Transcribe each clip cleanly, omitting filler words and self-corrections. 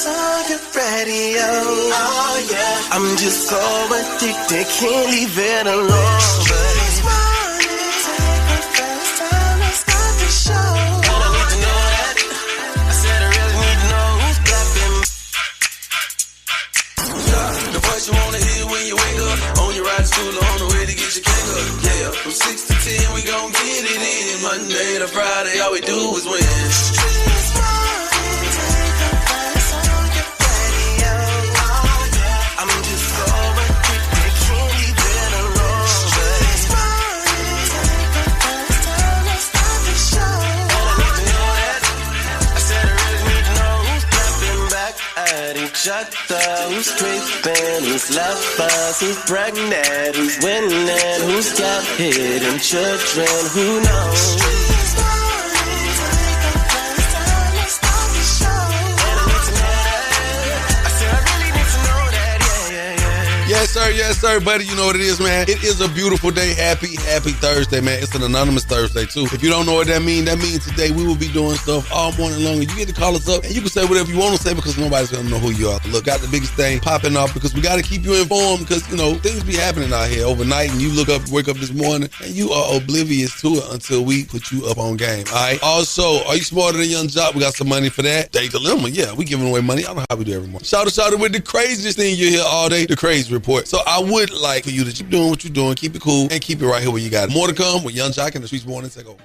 on your radio. Oh yeah, I'm just so addicted, can't leave it alone. But it's morning, take the first time to start the show. I don't need to know that. I said I really need to know who's clapping. Yeah, the voice you wanna hear when you wake up, on your ride to school or on the way to get your cake up. Yeah, from 6 to 10 we gon' get it in. Monday to Friday, all we do is win. Who's creeping, who's lovers, who's pregnant, who's winning, who's got hidden children, who knows? Yes, sir, buddy. You know what it is, man. It is a beautiful day. Happy Thursday, man. It's an anonymous Thursday, too. If you don't know what that means today we will be doing stuff all morning long. And you get to call us up, and you can say whatever you want to say because nobody's going to know who you are. Look, got the biggest thing popping off because we got to keep you informed because, you know, things be happening out here overnight, and you wake up this morning, and you are oblivious to it until we put you up on game, all right? Also, are you smarter than Young Jock? We got some money for that. Day Dilemma, yeah, we giving away money. I don't know how we do every morning. Shout out with the craziest thing you hear all day, the Crazy Report. So I would like for you to keep doing what you're doing, keep it cool, and keep it right here where you got it. More to come with Young Jock and the Streetz Morning Takeover.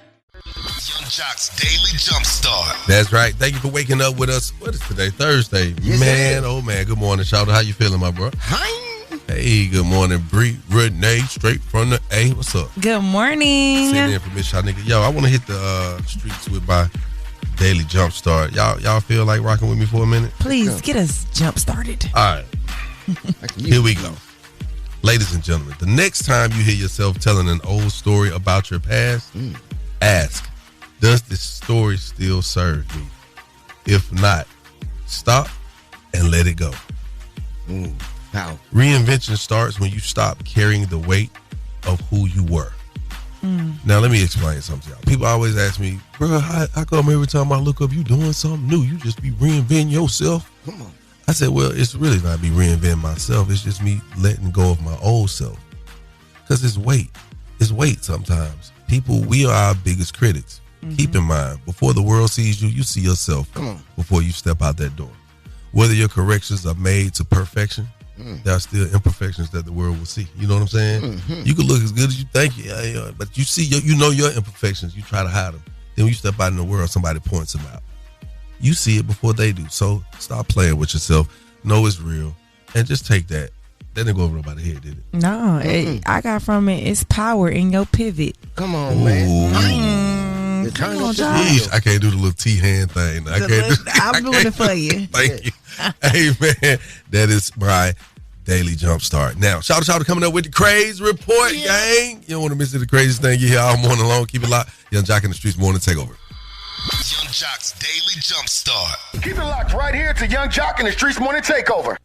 Young Jock's Daily Jumpstart. That's right. Thank you for waking up with us. What is today? Thursday. Yes, man, oh man. Good morning, Shout out. How you feeling, my bro? Hi. Hey, good morning, Bree, Renee, straight from the A. What's up? Good morning. Sitting in for Miss Shaw nigga. Yo, I want to hit the streets with my daily jump start. Y'all feel like rocking with me for a minute? Please get us jump started. All right. Here we go. Ladies and gentlemen, the next time you hear yourself telling an old story about your past, ask, does this story still serve me? If not, stop and let it go. How? Reinvention starts when you stop carrying the weight of who you were. Now, let me explain something to y'all. People always ask me, bro, how come every time I look up, you doing something new? You just be reinventing yourself? Come on. I said, well, it's really not me reinventing myself. It's just me letting go of my old self. Because it's weight. It's weight sometimes. People, we are our biggest critics. Keep in mind, before the world sees you, you see yourself before you step out that door. Whether your corrections are made to perfection, there are still imperfections that the world will see. You know what I'm saying? You can look as good as you think, but you see, you know your imperfections. You try to hide them. Then when you step out in the world, somebody points them out. You see it before they do. So stop playing with yourself. Know it's real. And just take that. That didn't go over nobody's head, did it? No, I got from it, it's power in your pivot. Come on, man. Jeez, I can't do the little T-hand thing. I'm doing it for you. Thank you. Hey, man, that is my daily jump start. Now, shout out coming up with the Crazy Report, gang. You don't want to miss the craziest thing you hear all morning long. Keep it locked. Young Jock in the Streetz Morning Takeover. Young Jock's Daily Jumpstart. Keep it locked right here to Young Jock and the Streetz Morning Takeover.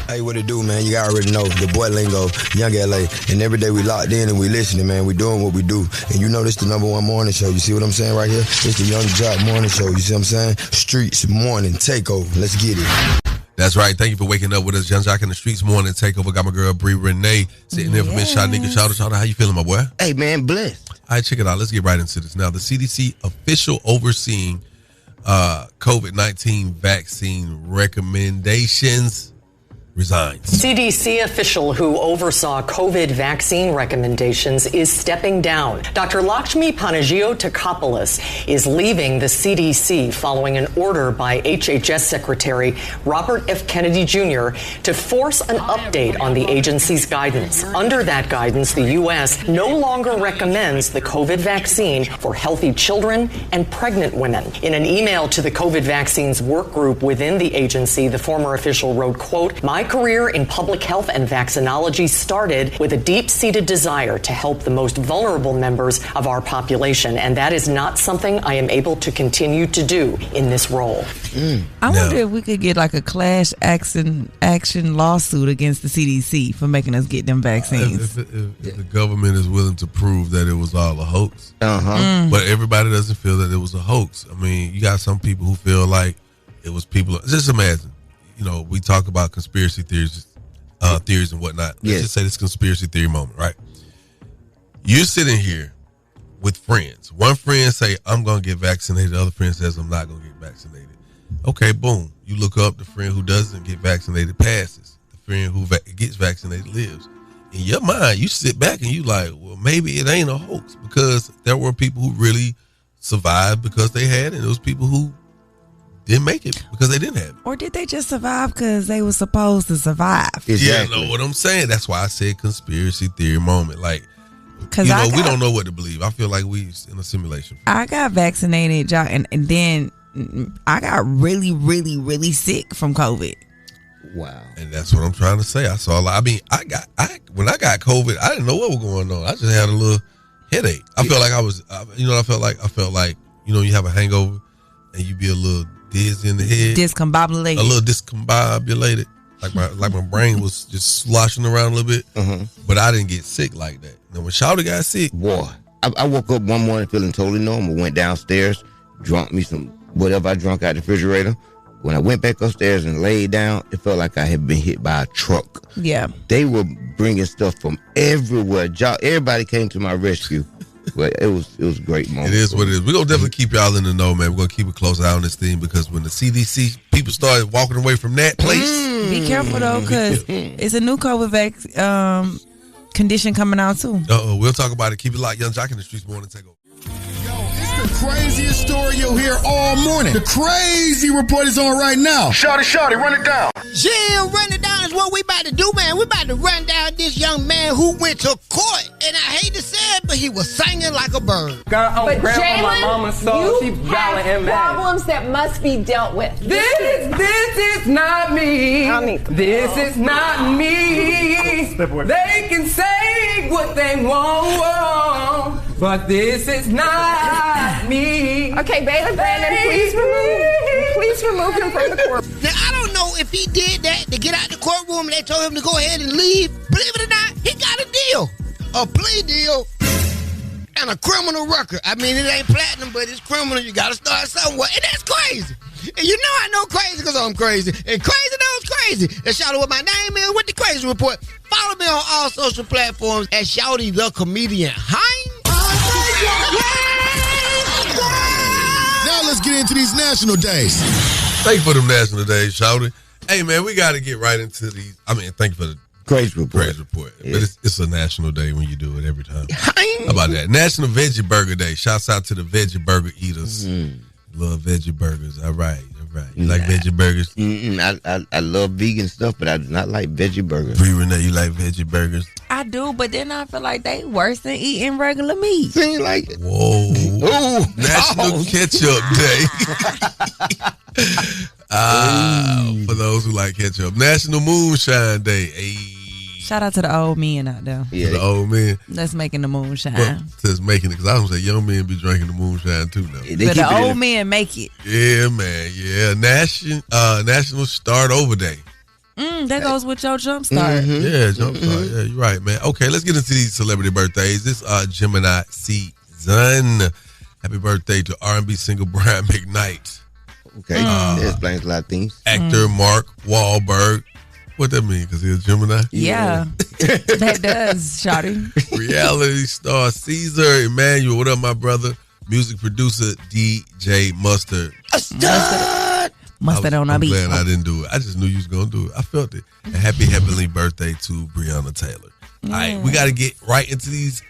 Hey, what it do, man? You already know the boy Lingo, Young LA, and every day we locked in and we listening, man. We doing what we do, and you know this the #1 morning show. You see what I'm saying right here? It's the Young Jock morning show. You see what I'm saying? Streetz Morning Takeover. Let's get it. That's right. Thank you for waking up with us. Young Jock in the Streetz Morning Takeover. Got my girl Bree Renee sitting there for Miss Shot Nigga. Shout out. How you feeling, my boy? Hey, man, blessed. All right, check it out. Let's get right into this. Now, the CDC official overseeing COVID-19 vaccine recommendations resigns. CDC official who oversaw COVID vaccine recommendations is stepping down. Dr. Lakshmi Panagiotakopoulos is leaving the CDC following an order by HHS Secretary Robert F. Kennedy Jr. to force an update on the agency's guidance. Under that guidance, the U.S. no longer recommends the COVID vaccine for healthy children and pregnant women. In an email to the COVID vaccines work group within the agency, the former official wrote, quote, "My career in public health and vaccinology started with a deep-seated desire to help the most vulnerable members of our population, and that is not something I am able to continue to do in this role." I wonder if we could get like a class action lawsuit against the CDC for making us get them vaccines. If the government is willing to prove that it was all a hoax. But everybody doesn't feel that it was a hoax. I mean, you got some people who feel like it was people. Just imagine. we talk about conspiracy theories and whatnot. Let's just say this conspiracy theory moment, right? You're sitting here with friends. One friend say, I'm going to get vaccinated. The other friend says, I'm not going to get vaccinated. Okay, boom. You look up, the friend who doesn't get vaccinated passes. The friend who gets vaccinated lives. In your mind, you sit back and you like, well, maybe it ain't a hoax, because there were people who really survived because they had it, and there was people who didn't make it because they didn't have it. Or did they just survive because they were supposed to survive? Exactly. Yeah, you know what I'm saying? That's why I said conspiracy theory moment. Like, we don't know what to believe. I feel like we in a simulation. I got vaccinated, and then I got really, really, really sick from COVID. Wow. And that's what I'm trying to say. When I got COVID, I didn't know what was going on. I just had a little headache. I felt like I felt like you have a hangover and you be a little dizzy in the head. Discombobulated. A little discombobulated. Like my brain was just sloshing around a little bit. Uh-huh. But I didn't get sick like that. Now when Shawty got sick. Boy, I woke up one morning feeling totally normal. Went downstairs, drunk me some whatever I drunk out the refrigerator. When I went back upstairs and laid down, it felt like I had been hit by a truck. Yeah. They were bringing stuff from everywhere. Everybody came to my rescue. Well, it was a great moment. It is what it is. We're going to definitely keep y'all in the know, man. We're going to keep a close eye on this thing, because when the CDC people started walking away from that place. Be careful, though, because it's a new COVID condition coming out, too. We'll talk about it. Keep it locked. Young Jock in the Streetz Morning Takeover. The craziest story you'll hear all morning. The crazy report is on right now. Shawty, run it down. Yeah, run it down is what we about to do, man. We about to run down this young man who went to court. And I hate to say it, but he was singing like a bird. But Jalen, you have problems that must be dealt with. This is not me. This is not me. They can say what they want, but this is not me. Okay, Baylor Brandon, please remove him from the court. Now, I don't know if he did that to get out the courtroom and they told him to go ahead and leave. Believe it or not, he got a deal. A plea deal and a criminal record. I mean, it ain't platinum, but it's criminal. You got to start somewhere. And that's crazy. And you know I know crazy because I'm crazy. And crazy knows crazy. And shout out what my name is with the Crazy Report. Follow me on all social platforms at Shouty the Comedian. Now let's get into these national days. Thank you for them national days, Shouty. Hey, man, we got to get right into these. I mean, thank you for the Crazy Report. Yeah. But it's a national day when you do it every time. How about that? National Veggie Burger Day. Shouts out to the veggie burger eaters. Love veggie burgers. All right. You like veggie burgers? I love vegan stuff, but I do not like veggie burgers. Bree Renee, you like veggie burgers? I do, but then I feel like they worse than eating regular meat. Seems like it. Whoa. National Ketchup Day. For those who like ketchup. National Moonshine Day. Hey. Shout out to the old men out there. Yeah, the old men. That's making the moonshine. Well, says making it, because I was say young men be drinking the moonshine too now. But the old men make it. Yeah, man. Yeah. National Start Over Day. That goes with your jump start. Yeah, jump start. Yeah, you're right, man. Okay, let's get into these celebrity birthdays. This Gemini season. Happy birthday to R&B singer Brian McKnight. Okay, that explains a lot of things. Actor Mark Wahlberg. What that mean? Because he's a Gemini? Yeah. That does, Shawty. Reality star Caesar Emmanuel. What up, my brother? Music producer DJ Mustard. Mustard on a beat. I'm glad I didn't do it. I just knew you was going to do it. I felt it. And happy heavenly birthday to Breonna Taylor. All right, we got to get right into these.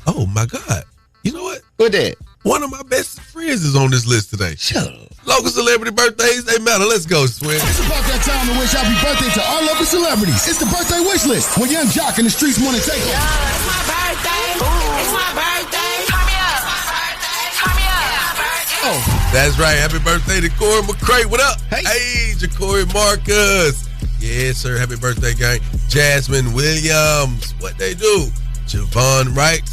Oh, my God. You know what? What that? One of my best friends is on this list today. Shut up. Local celebrity birthdays, they matter. Let's go, Swin. It's about that time to wish happy birthday to our local celebrities. It's the birthday wish list with Young Jock in the Streetz Morning Takeover. It's my birthday. It's my birthday. Turn me up. Turn me up. Oh, that's right. Happy birthday to Corey McCray. What up? Hey, Jacory Marcus. Yes, sir. Happy birthday, gang. Jasmine Williams. What they do? Javon Wright.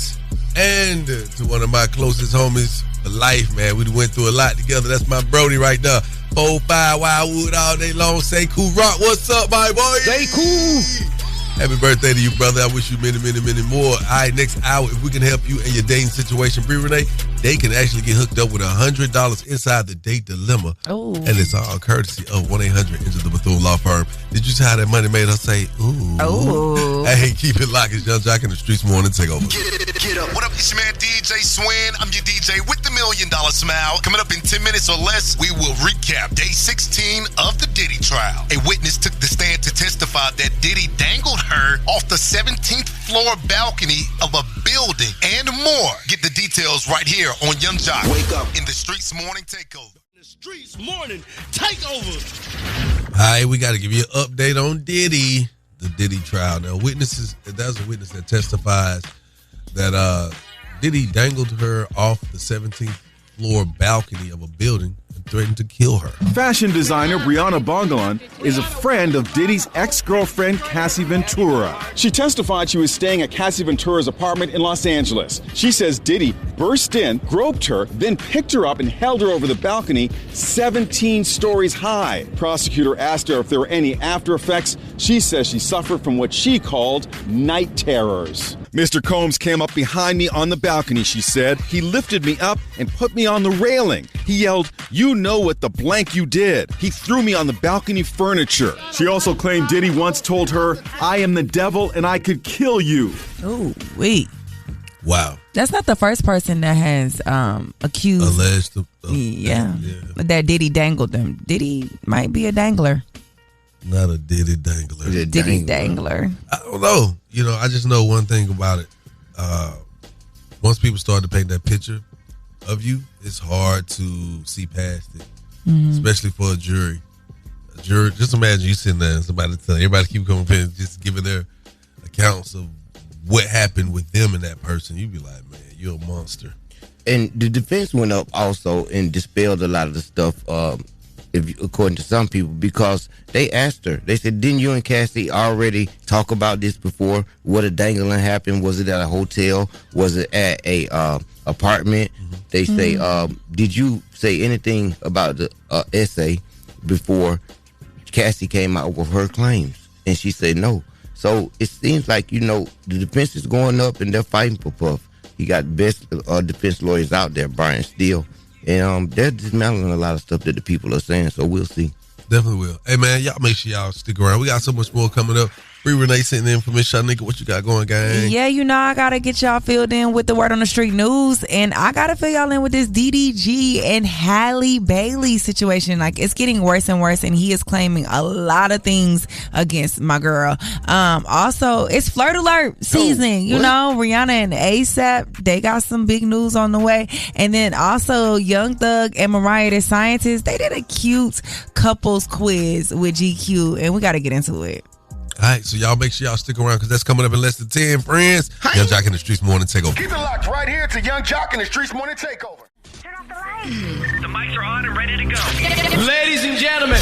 And to one of my closest homies for life, man. We went through a lot together. That's my Brody right there. 4-5 Wildwood all day long. Say cool rock. What's up, my boy? Say cool. Happy birthday to you, brother. I wish you many, many, many more. All right, next hour, if we can help you in your dating situation, Bree Renee, they can actually get hooked up with $100 inside the date dilemma. Oh. And it's all courtesy of 1-800-ENTER the Bethune Law Firm. Did you see how that money made her say, ooh? Oh. Hey, keep it locked. It's Young Jock in the Streetz Morning Takeover. Get up. What up, it's your man DJ Swin. I'm your DJ with the $1 Million Smile. Coming up in 10 minutes or less, we will recap day 16 of the Diddy trial. A witness took the stand to testify that Diddy dangled her off the 17th floor balcony of a building and more. Get the details right here on Young Jock. Wake up in the Streetz Morning Takeover. The Streetz Morning Takeover. All right, we got to give you an update on Diddy, the Diddy trial. Now, there's a witness that testifies that Diddy dangled her off the 17th floor balcony of a building and threatened to kill her. Fashion designer Brianna Bongalan is a friend of Diddy's ex-girlfriend Cassie Ventura. She testified she was staying at Cassie Ventura's apartment in Los Angeles. She says Diddy burst in, groped her, then picked her up and held her over the balcony 17 stories high. Prosecutor asked her if there were any after effects. She says she suffered from what she called night terrors. Mr. Combs came up behind me on the balcony, she said. He lifted me up and put me on the railing. He yelled, "You know what the blank you did." He threw me on the balcony furniture. She also claimed Diddy once told her, "I am the devil and I could kill you." Oh, wait. Wow. That's not the first person that has accused. Alleged. That Diddy dangled them. Diddy might be a dangler. Not a Diddy dangler. Diddy dangler. I don't know. I just know one thing about it. Once people start to paint that picture of you, it's hard to see past it, especially for a jury. A jury, just imagine you sitting there and somebody telling everybody keep coming in, just giving their accounts of what happened with them and that person. You'd be like, man, you're a monster. And the defense went up also and dispelled a lot of the stuff, according to some people, because they asked her. They said, "Didn't you and Cassie already talk about this before? What a dangling happened? Was it at a hotel? Was it at a apartment?" They say, "Did you say anything about the essay before Cassie came out with her claims?" And she said no. So it seems like the defense is going up and they're fighting for Puff. He got the best defense lawyers out there, Brian Steele. And they're dismantling a lot of stuff that the people are saying, so we'll see. Definitely will. Hey, man, y'all make sure y'all stick around. We got so much more coming up. Bree Renee sitting in for Miss Shanika. What you got going, gang? Yeah, I got to get y'all filled in with the word on the street news. And I got to fill y'all in with this DDG and Halle Bailey situation. Like, it's getting worse and worse, and he is claiming a lot of things against my girl. Also, it's Flirt Alert season. Rihanna and ASAP, they got some big news on the way. And then also, Young Thug and Mariah the Scientist, they did a cute couples quiz with GQ, and we got to get into it. All right, so y'all make sure y'all stick around because that's coming up in less than 10, friends. Hi. Young Jock in the Streetz Morning Takeover. Keep it locked right here to Young Jock in the Streetz Morning Takeover. Turn off the lights. The mics are on and ready to go. Ladies and gentlemen.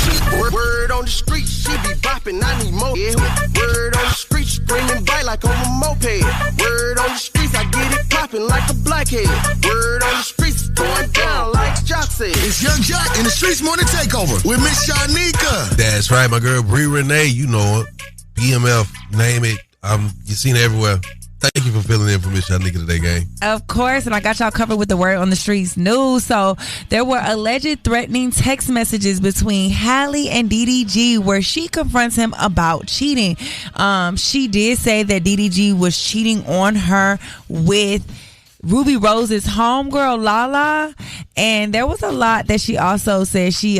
Word on the street, she be bopping, I need more. Yeah. Word on the street, screaming bite like on a moped. Word on the streets, I get it popping like a blackhead. Word on the streets, going down like Jock said. It's Young Jock in the Streetz Morning Takeover with Miss Shanika. That's right, my girl Bree Renee. You know her. BMF, name it. You've seen it everywhere. Thank you for filling in for Miss Shanika today, gang. Of course, and I got y'all covered with the word on the streets news. So there were alleged threatening text messages between Halle and DDG where she confronts him about cheating. She did say that DDG was cheating on her with Ruby Rose's homegirl Lala, and there was a lot that she also said she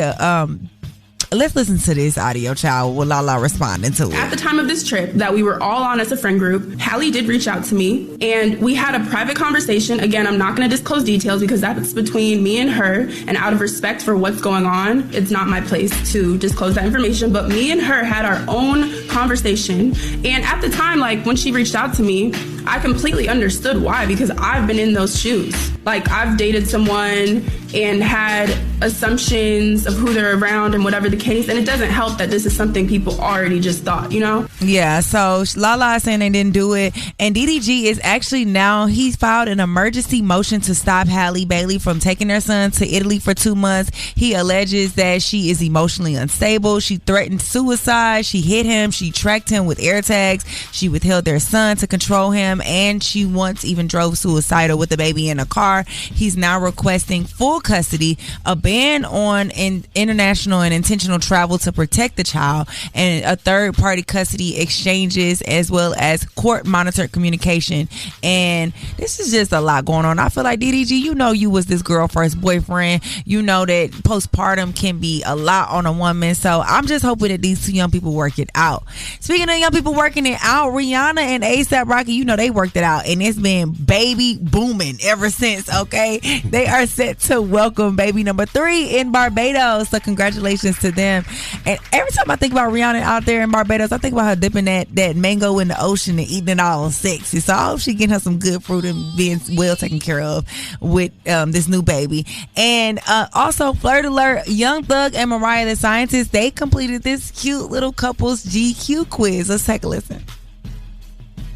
let's listen to this audio, child, with Lala responding to it. At the time of this trip that we were all on as a friend group, Halle did reach out to me, and we had a private conversation. Again, I'm not going to disclose details because that's between me and her, and out of respect for what's going on, it's not my place to disclose that information, but me and her had our own conversation, and at the time, when she reached out to me, I completely understood why, because I've been in those shoes. I've dated someone and had assumptions of who they're around and whatever the case. And it doesn't help that this is something people already just thought, you know? Yeah, so Lala is saying they didn't do it. And DDG is actually now, he's filed an emergency motion to stop Halle Bailey from taking their son to Italy for 2 months. He alleges that she is emotionally unstable. She threatened suicide. She hit him. She tracked him with air tags. She withheld their son to control him. And she once even drove suicidal with the baby in a car. He's now requesting full custody, a ban on international and intentional travel to protect the child, and a third-party custody exchanges, as well as court-monitored communication. And this is just a lot going on. I feel like, DDG, you know you was this girl first boyfriend. You know that postpartum can be a lot on a woman. So I'm just hoping that these two young people work it out. Speaking of young people working it out, Rihanna and A$AP Rocky, you know they worked it out, and it's been baby booming ever since, okay? They are set to welcome baby number 3 in Barbados. So congratulations to them. And every time I think about Rihanna out there in Barbados, I think about her dipping that mango in the ocean and eating it all sexy. So I hope she getting her some good fruit and being well taken care of with this new baby. And also, flirt alert, Young Thug and Mariah the Scientist, they completed this cute little couple's GQ quiz. Let's take a listen.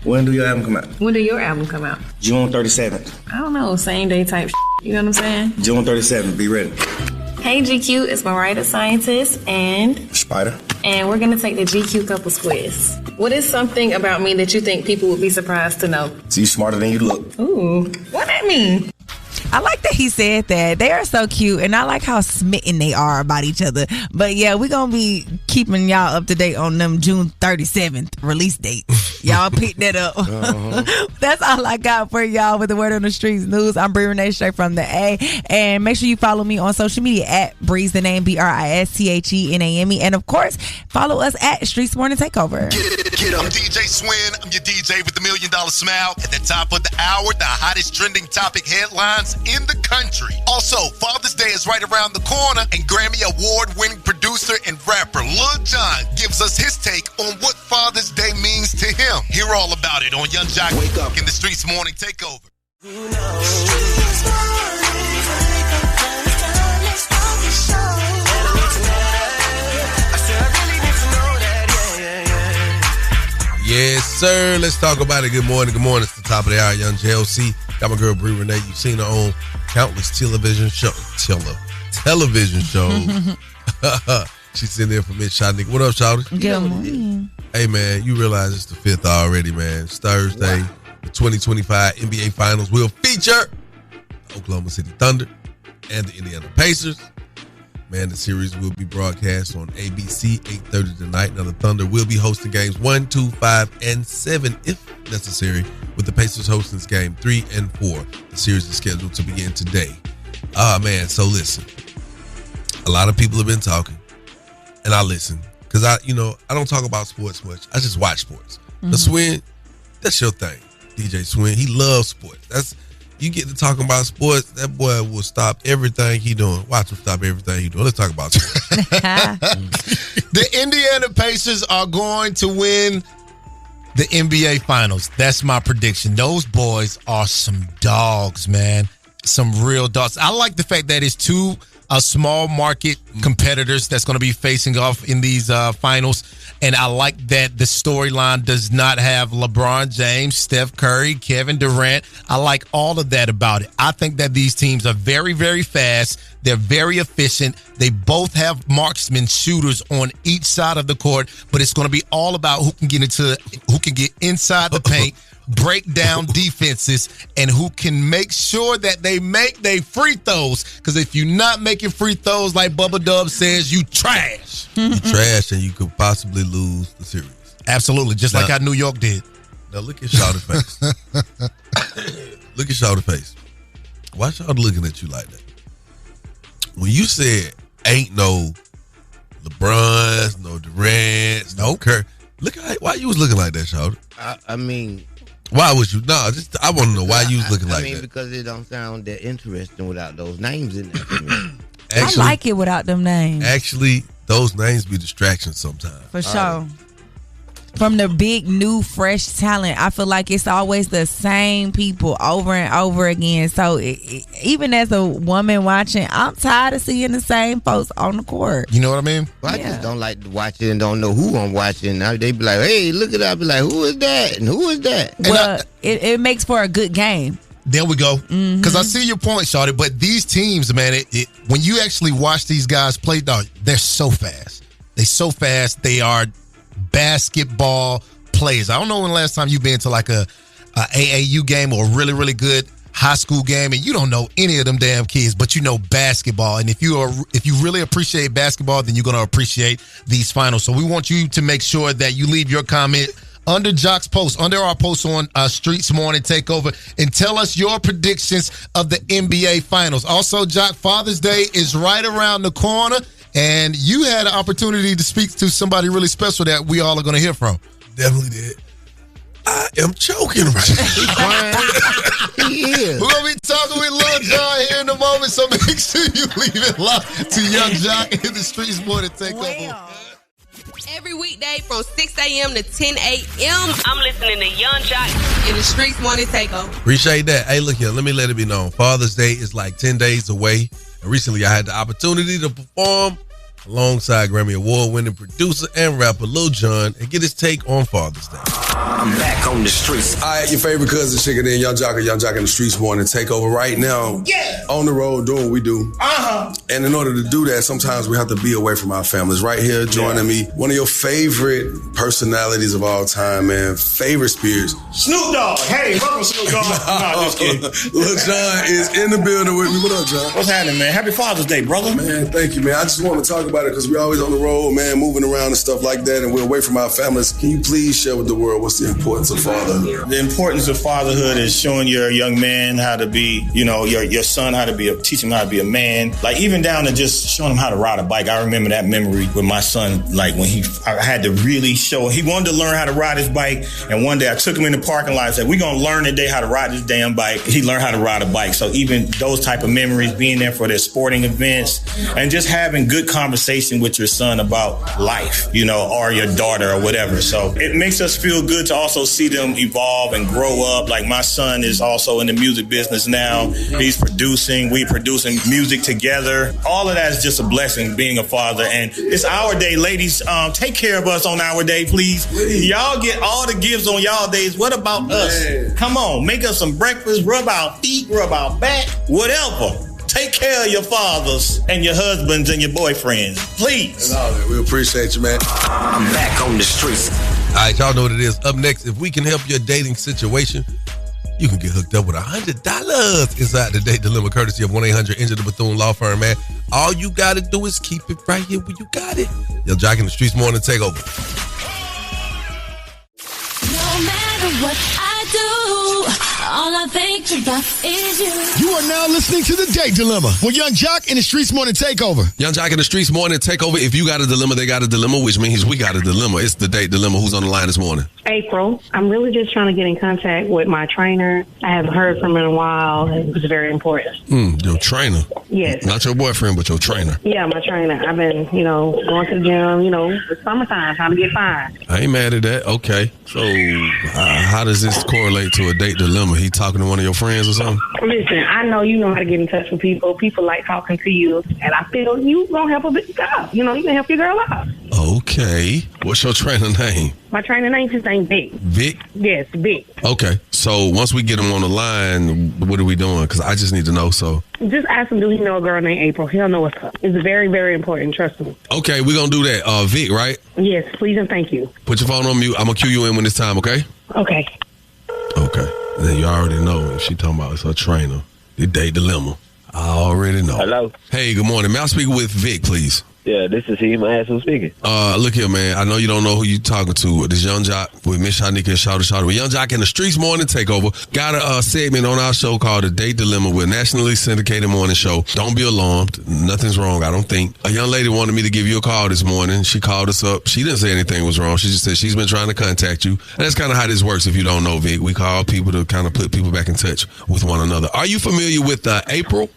When do your album come out? When do your album come out? June 37th. I don't know, same day type you know what I'm saying? June 37th, be ready. Hey GQ, it's Mariah the Scientist and Spider. And we're gonna take the GQ couples quiz. What is something about me that you think people would be surprised to know? So you smarter than you look. Ooh, what that mean? I like that he said that. They are so cute, and I like how smitten they are about each other. But yeah, we're going to be keeping y'all up to date on them June 37th release dates. Y'all pick that up. That's all I got for y'all with the Word on the Streets news. I'm Bree Renee, straight from the A. And make sure you follow me on social media at Breeze the Name, BRISTHENAME. And of course, follow us at Streetz Morning Takeover. Get up. I'm DJ Swin. I'm your DJ with the $1 Million Smile. At the top of the hour, the hottest trending topic headlines in the country. Also, Father's Day is right around the corner, and Grammy Award-winning producer and rapper Lil Jon gives us his take on what Father's Day means to him. Hear all about it on Young Jock Wake Up in the Streetz Morning Takeover. Yes, sir. Let's talk about it. Good morning. Good morning. It's the top of the hour. Young JLC. Got my girl Bree Renee. You've seen her on countless television shows. She's sitting there for Miss Shotnick. What up, Shawty? Good morning. Hey, man, you realize it's the 5th already, man. It's Thursday. Wow. The 2025 NBA Finals will feature Oklahoma City Thunder and the Indiana Pacers. Man, the series will be broadcast on ABC 8:30 tonight. Now, the Thunder will be hosting games 1, 2, 5, and 7, if necessary, with the Pacers hosting game 3 and 4. The series is scheduled to begin today. Man, so listen. A lot of people have been talking, and I listen, because I don't talk about sports much. I just watch sports. Mm-hmm. The Swin, that's your thing. DJ Swin, he loves sports. You get to talking about sports, that boy will stop everything he doing. Watch him stop everything he doing. Let's talk about sports. The Indiana Pacers are going to win the NBA Finals. That's my prediction. Those boys are some dogs, man. Some real dogs. I like the fact that it's two small market competitors that's going to be facing off in these finals. And I like that the storyline does not have LeBron James, Steph Curry, Kevin Durant. I like all of that about it. I think that these teams are very, very fast. They're very efficient. They both have marksman shooters on each side of the court, but it's going to be all about who can get inside the paint, break down defenses, and who can make sure that they make their free throws. Because if you're not making free throws, like Bubba Dub says, you trash. You trash, and you could possibly lose the series. Absolutely, just like how New York did. Now look at Shawty's face. Look at Shawty's face. Why Shawty looking at you like that? When you said ain't no LeBrons, no Durants, no Curry, why you was looking like that, Shawty? I mean, why was you? I want to know why you was looking like that. I mean, because it don't sound that interesting without those names in there for me. Actually, I like it without them names. Actually, those names be distractions sometimes. For sure. from the big, new, fresh talent, I feel like it's always the same people over and over again. So even as a woman watching, I'm tired of seeing the same folks on the court. You know what I mean? Well, I just don't like to watch it and don't know who I'm watching. They be like, hey, look it up. I be like, who is that? And who is that? Well, it makes for a good game. There we go. Because I see your point, Shawty. But these teams, man, when you actually watch these guys play, dog, they're so fast. They're so fast. They are basketball players. I don't know when the last time you've been to like a AAU game or a really, really good high school game, and you don't know any of them damn kids, but you know basketball. And if you really appreciate basketball, then you're going to appreciate these finals. So we want you to make sure that you leave your comment under Jock's post, under our post on Streetz Morning Takeover, and tell us your predictions of the NBA Finals. Also, Jock, Father's Day is right around the corner, and you had an opportunity to speak to somebody really special that we all are going to hear from. Definitely did. I am choking right now. He is. We're going to be talking with Lil Jon here in a moment, so make sure you leave it locked to Young Jock in the Streetz Morning Takeover. Every weekday from 6 a.m. to 10 a.m., I'm listening to Young Jock in the Streetz Morning Takeover. Appreciate that. Hey, look here. Let me let it be known. Father's Day is like 10 days away. And recently, I had the opportunity to perform alongside Grammy Award-winning producer and rapper Lil Jon and get his take on Father's Day. I'm back on the streets. All right, your favorite cousin, Chicken in Young Jock in the Streetz Morning Takeover right now. Yeah. On the road doing what we do. Uh-huh. And in order to do that, sometimes we have to be away from our families. Right here joining me, one of your favorite personalities of all time, man. Favorite spirits. Snoop Dogg. Hey, welcome, Snoop Dogg. No, just kidding. Lil Jon is in the building with me. What up, Jon? What's happening, man? Happy Father's Day, brother. Man, thank you, man. I just want to talk about it because we're always on the road, man, moving around and stuff like that, and we're away from our families. Can you please share with the world what's the importance of fatherhood? The importance of fatherhood is showing your young man how to be, your son how to be, teach him how to be a man. Like even down to just showing him how to ride a bike. I remember that memory with my son, like when I had to really show, he wanted to learn how to ride his bike. And one day I took him in the parking lot and said, we're going to learn today how to ride this damn bike. He learned how to ride a bike. So even those type of memories, being there for their sporting events and just having good conversation with your son about life, or your daughter or whatever. So it makes us feel good to also see them evolve and grow up. Like my son is also in the music business now. He's producing, we producing music together. All of that is just a blessing being a father. And it's our day, ladies. Take care of us on our day, please. Y'all get all the gifts on y'all days. What about us? Come on, make us some breakfast, rub our feet, rub our back, whatever. Take care of your fathers and your husbands and your boyfriends, please. We appreciate you, man. I'm back on the streets. All right, y'all know what it is. Up next, if we can help your dating situation, you can get hooked up with $100 inside the Date Dilemma, courtesy of 1-800-ENGINE the Bethune Law Firm, man. All you got to do is keep it right here where you got it. Young Jock in the Streetz Morning Takeover. No matter what I do, all I think about is you. You are now listening to The Date Dilemma with Young Jock and the Streetz Morning Takeover. Young Jock in the Streetz Morning Takeover. If you got a dilemma, they got a dilemma, which means we got a dilemma. It's the Date Dilemma. Who's on the line this morning? April. I'm really just trying to get in contact with my trainer. I haven't heard from him in a while. It was very important. Your trainer? Yes. Not your boyfriend, but your trainer. Yeah, my trainer. I've been, going to the gym, it's summertime, trying to get fine. I ain't mad at that. Okay. So how does this correlate to a date dilemma? He talking to one of your friends or something? Listen, I know you know how to get in touch with people. People like talking to you. And I feel you going to help a bit out. You can help your girl out. Okay. What's your trainer name? My trainer name, his name Vic. Vic? Yes, Vic. Okay. So once we get him on the line, what are we doing? Because I just need to know, so. Just ask him, do he know a girl named April? He'll know what's up. It's very, very important. Trust me. Okay, we're going to do that. Vic, right? Yes, please and thank you. Put your phone on mute. I'm going to cue you in when it's time, okay? Okay. Okay. Then you already know if she talking about it's her trainer. The Date Dilemma. I already know. Hello. Hey, good morning. May I speak with Vic, please? Yeah, this is he. My ass who's speaking. Look here, man. I know you don't know who you talking to. This Young Jock with Miss Shanika and Shawty. With Young Jock in the Streetz Morning Takeover. Got a segment on our show called The Date Dilemma. We're a nationally syndicated morning show. Don't be alarmed. Nothing's wrong, I don't think. A young lady wanted me to give you a call this morning. She called us up. She didn't say anything was wrong. She just said she's been trying to contact you. And that's kind of how this works if you don't know, Vic. We call people to kind of put people back in touch with one another. Are you familiar with April?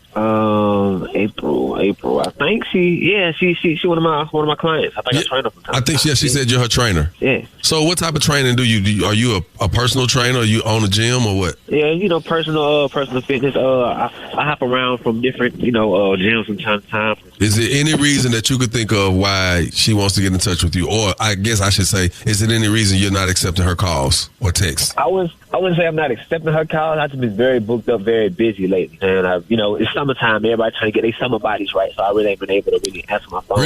April. I think she one of my clients. I think I train her from time. I think she said you're her trainer. Yeah. So what type of training do you do? Are you a personal trainer? Are you own a gym or what? Yeah, personal fitness. I hop around from different gyms from time to time. Is there any reason that you could think of why she wants to get in touch with you? Or I guess I should say, is there any reason you're not accepting her calls or texts? I wouldn't say I'm not accepting her calls. I've just been very booked up, very busy lately. And, it's summertime. Everybody trying to get their summer bodies right. So I really ain't been able to really answer my phone.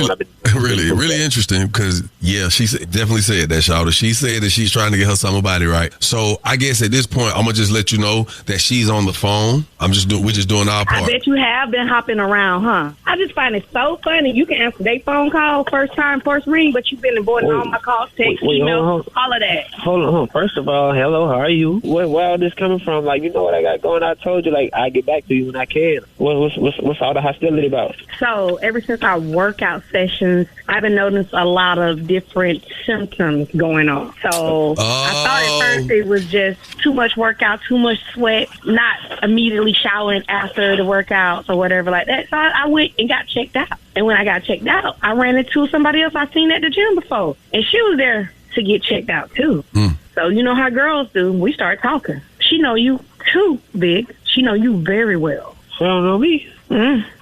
Really interesting because, she definitely said that, Shawty. She said that she's trying to get her summer body right. So I guess at this point, I'm going to just let you know that she's on the phone. We're just doing our part. I bet you have been hopping around, huh? I just find it so funny. You can answer their phone call first time, first ring, but you've been avoiding all my calls, texts, emails, all of that. Hold on. First of all, hello, how are you? Where all this coming from? Like, you know what I got going? I told you, like, I get back to you when I can. What's all the hostility about? So, ever since our workout sessions, I've been noticing a lot of different symptoms going on. So, I thought at first it was just too much workout, too much sweat, not immediately showering after the workouts or whatever like that. So, I went and got checked out. And when I got checked out, I ran into somebody else I seen at the gym before. And she was there to get checked out, too. So, you know how girls do. We start talking. She know you, too, Big. She know you very well. She don't know me.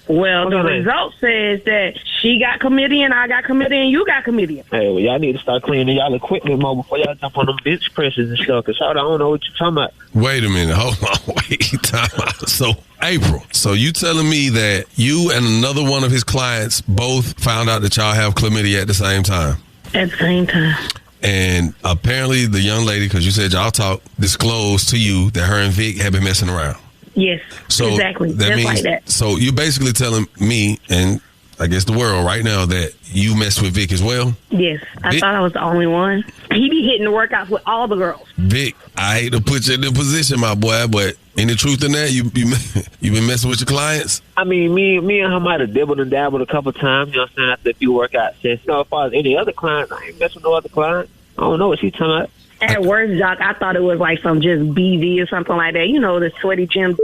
Well, the result says that she got chlamydia and I got chlamydia and you got chlamydia. Hey, well, y'all need to start cleaning y'all equipment more before y'all jump on them bench presses and stuff, because I don't know what you're talking about. Wait a minute. Hold on. Time out. So, April, so you telling me that you and another one of his clients both found out that y'all have chlamydia at the same time? At the same time. And apparently the young lady, because you said y'all talked, disclosed to you that her and Vic have been messing around. Yes, exactly. That just means, like that. So you're basically telling me, and I guess the world right now, that you mess with Vic as well? Yes. I thought I was the only one. He be hitting the workouts with all the girls. Vic, I hate to put you in the position, my boy, but any truth in that? You been messing with your clients? I mean, me and her might have dibbled and dabbled a couple times, you know what I'm saying, after a few workout sessions. As far as any other clients, I ain't messing with no other clients. I don't know what she's talking about. At worst, Jock, I thought it was like some just BV or something like that. You know, the sweaty gym,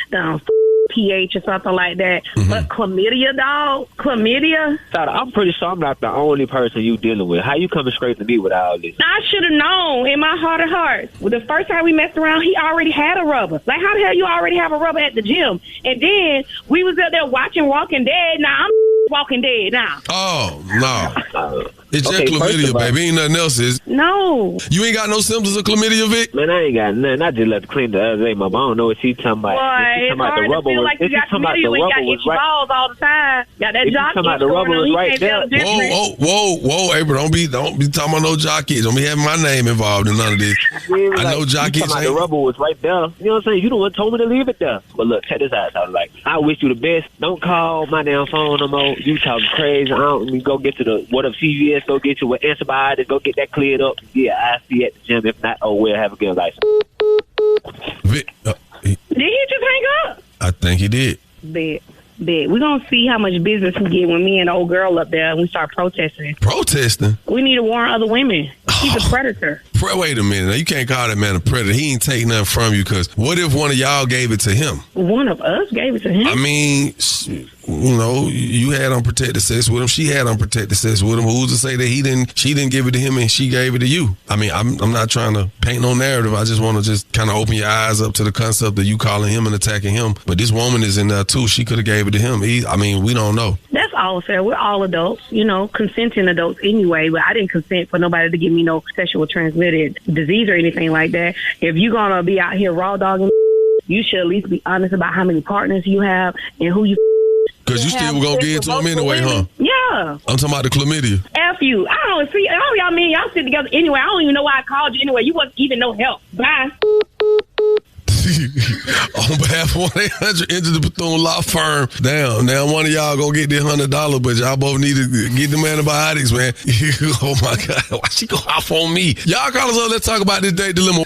the pH or something like that. But chlamydia, dog? Chlamydia? I'm pretty sure I'm not the only person you dealing with. How you coming straight to me with all this? I should have known in my heart of hearts. Well, the first time we messed around, he already had a rubber. Like, how the hell you already have a rubber at the gym? And then we was up there watching Walking Dead. Now I'm Walking Dead now. Oh, no. It's just chlamydia, baby. Ain't nothing else. No. You ain't got no symptoms of chlamydia, Vic? Man, I ain't got nothing. I just left to clean the other day, Mom. I don't know what she's talking about. Boy, it's hard to feel like you got chlamydia when you got itchy balls all the time. Got that jock itch the rubber was right there. Whoa, April. Don't be talking about no jock itch. Don't be having my name involved in none of this. I know jock itch. The rubber was right there. You know what I'm saying? You the one told me to leave it there. But look, check this out. I was like, I wish you the best. Don't call my damn phone no more. You talking crazy. Go get to the what up CVS. Go get you with antibiotics. Go get that cleared up. Yeah, I see you at the gym. If not, oh well, have a good life. Vic, did he just hang up? I think he did. Bet. We're going to see how much business we get when me and the old girl up there and we start protesting. Protesting? We need to warn other women. He's a predator. Wait a minute. Now, you can't call that man a predator. He ain't taking nothing from you, because what if one of y'all gave it to him? One of us gave it to him? I mean, you know, you had unprotected sex with him. She had unprotected sex with him. Who's to say that she didn't give it to him and she gave it to you? I mean, I'm not trying to paint no narrative. I just want to just kind of open your eyes up to the concept of you calling him and attacking him. But this woman is in there too. She could have gave it to him. I mean, we don't know. That's all fair. We're all adults, you know, consenting adults anyway. But I didn't consent for nobody to give me no sexual transmitted disease or anything like that. If you're going to be out here raw dogging, you should at least be honest about how many partners you have and who you. Because you still going to get into them anyway, huh? Yeah. I'm talking about the chlamydia. F you. I don't see. All y'all mean y'all sit together anyway. I don't even know why I called you anyway. You wasn't even no help. Bye. On behalf of 1-800 Enter the Bethune Law Firm. Now one of y'all go get this $100, but y'all both need to get them antibiotics, man. Oh my God, why she go off on me? Y'all call us up. Let's talk about this date dilemma.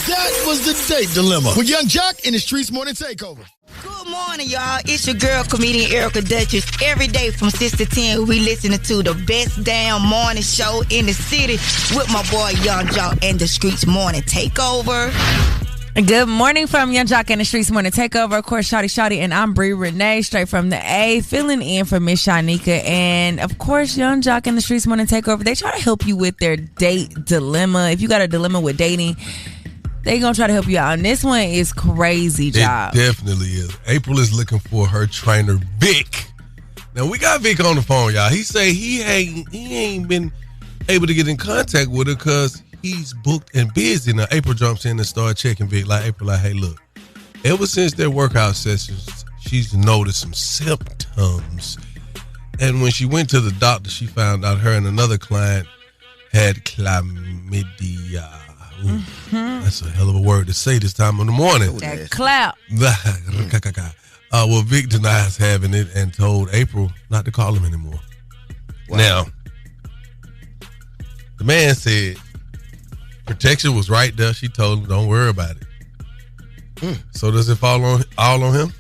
That was the date dilemma with Young Jock in the Streetz Morning Takeover. Good morning, y'all. It's your girl, comedian Erica Duchess. Every day from 6 to 10, we listening to the best damn morning show in the city with my boy Young Jock and the Streetz Morning Takeover. Good morning from Young Jock and the Streetz Morning Takeover. Of course, Shawty, and I'm Bree Renee, straight from the A, filling in for Miss Shanika. And of course, Young Jock and the Streetz Morning Takeover, they try to help you with their date dilemma. If you got a dilemma with dating, they gonna try to help you out. And this one is crazy, job. It definitely is. April is looking for her trainer, Vic. Now, we got Vic on the phone, y'all. He say he ain't been able to get in contact with her because he's booked and busy. Now, April jumps in and starts checking Vic. April, hey, look. Ever since their workout sessions, she's noticed some symptoms. And when she went to the doctor, she found out her and another client had chlamydia. That's a hell of a word to say this time of the morning. That clap. Well, Vic denies having it and told April not to call him anymore. Wow. Now, the man said protection was right there. She told him, don't worry about it. So does it fall all on him?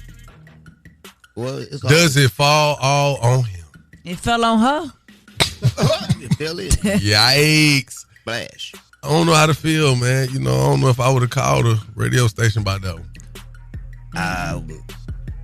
Well, does it fall all on him? It fell on her. It fell in. Yikes. Splash. I don't know how to feel, man. I don't know if I would have called a radio station about that one.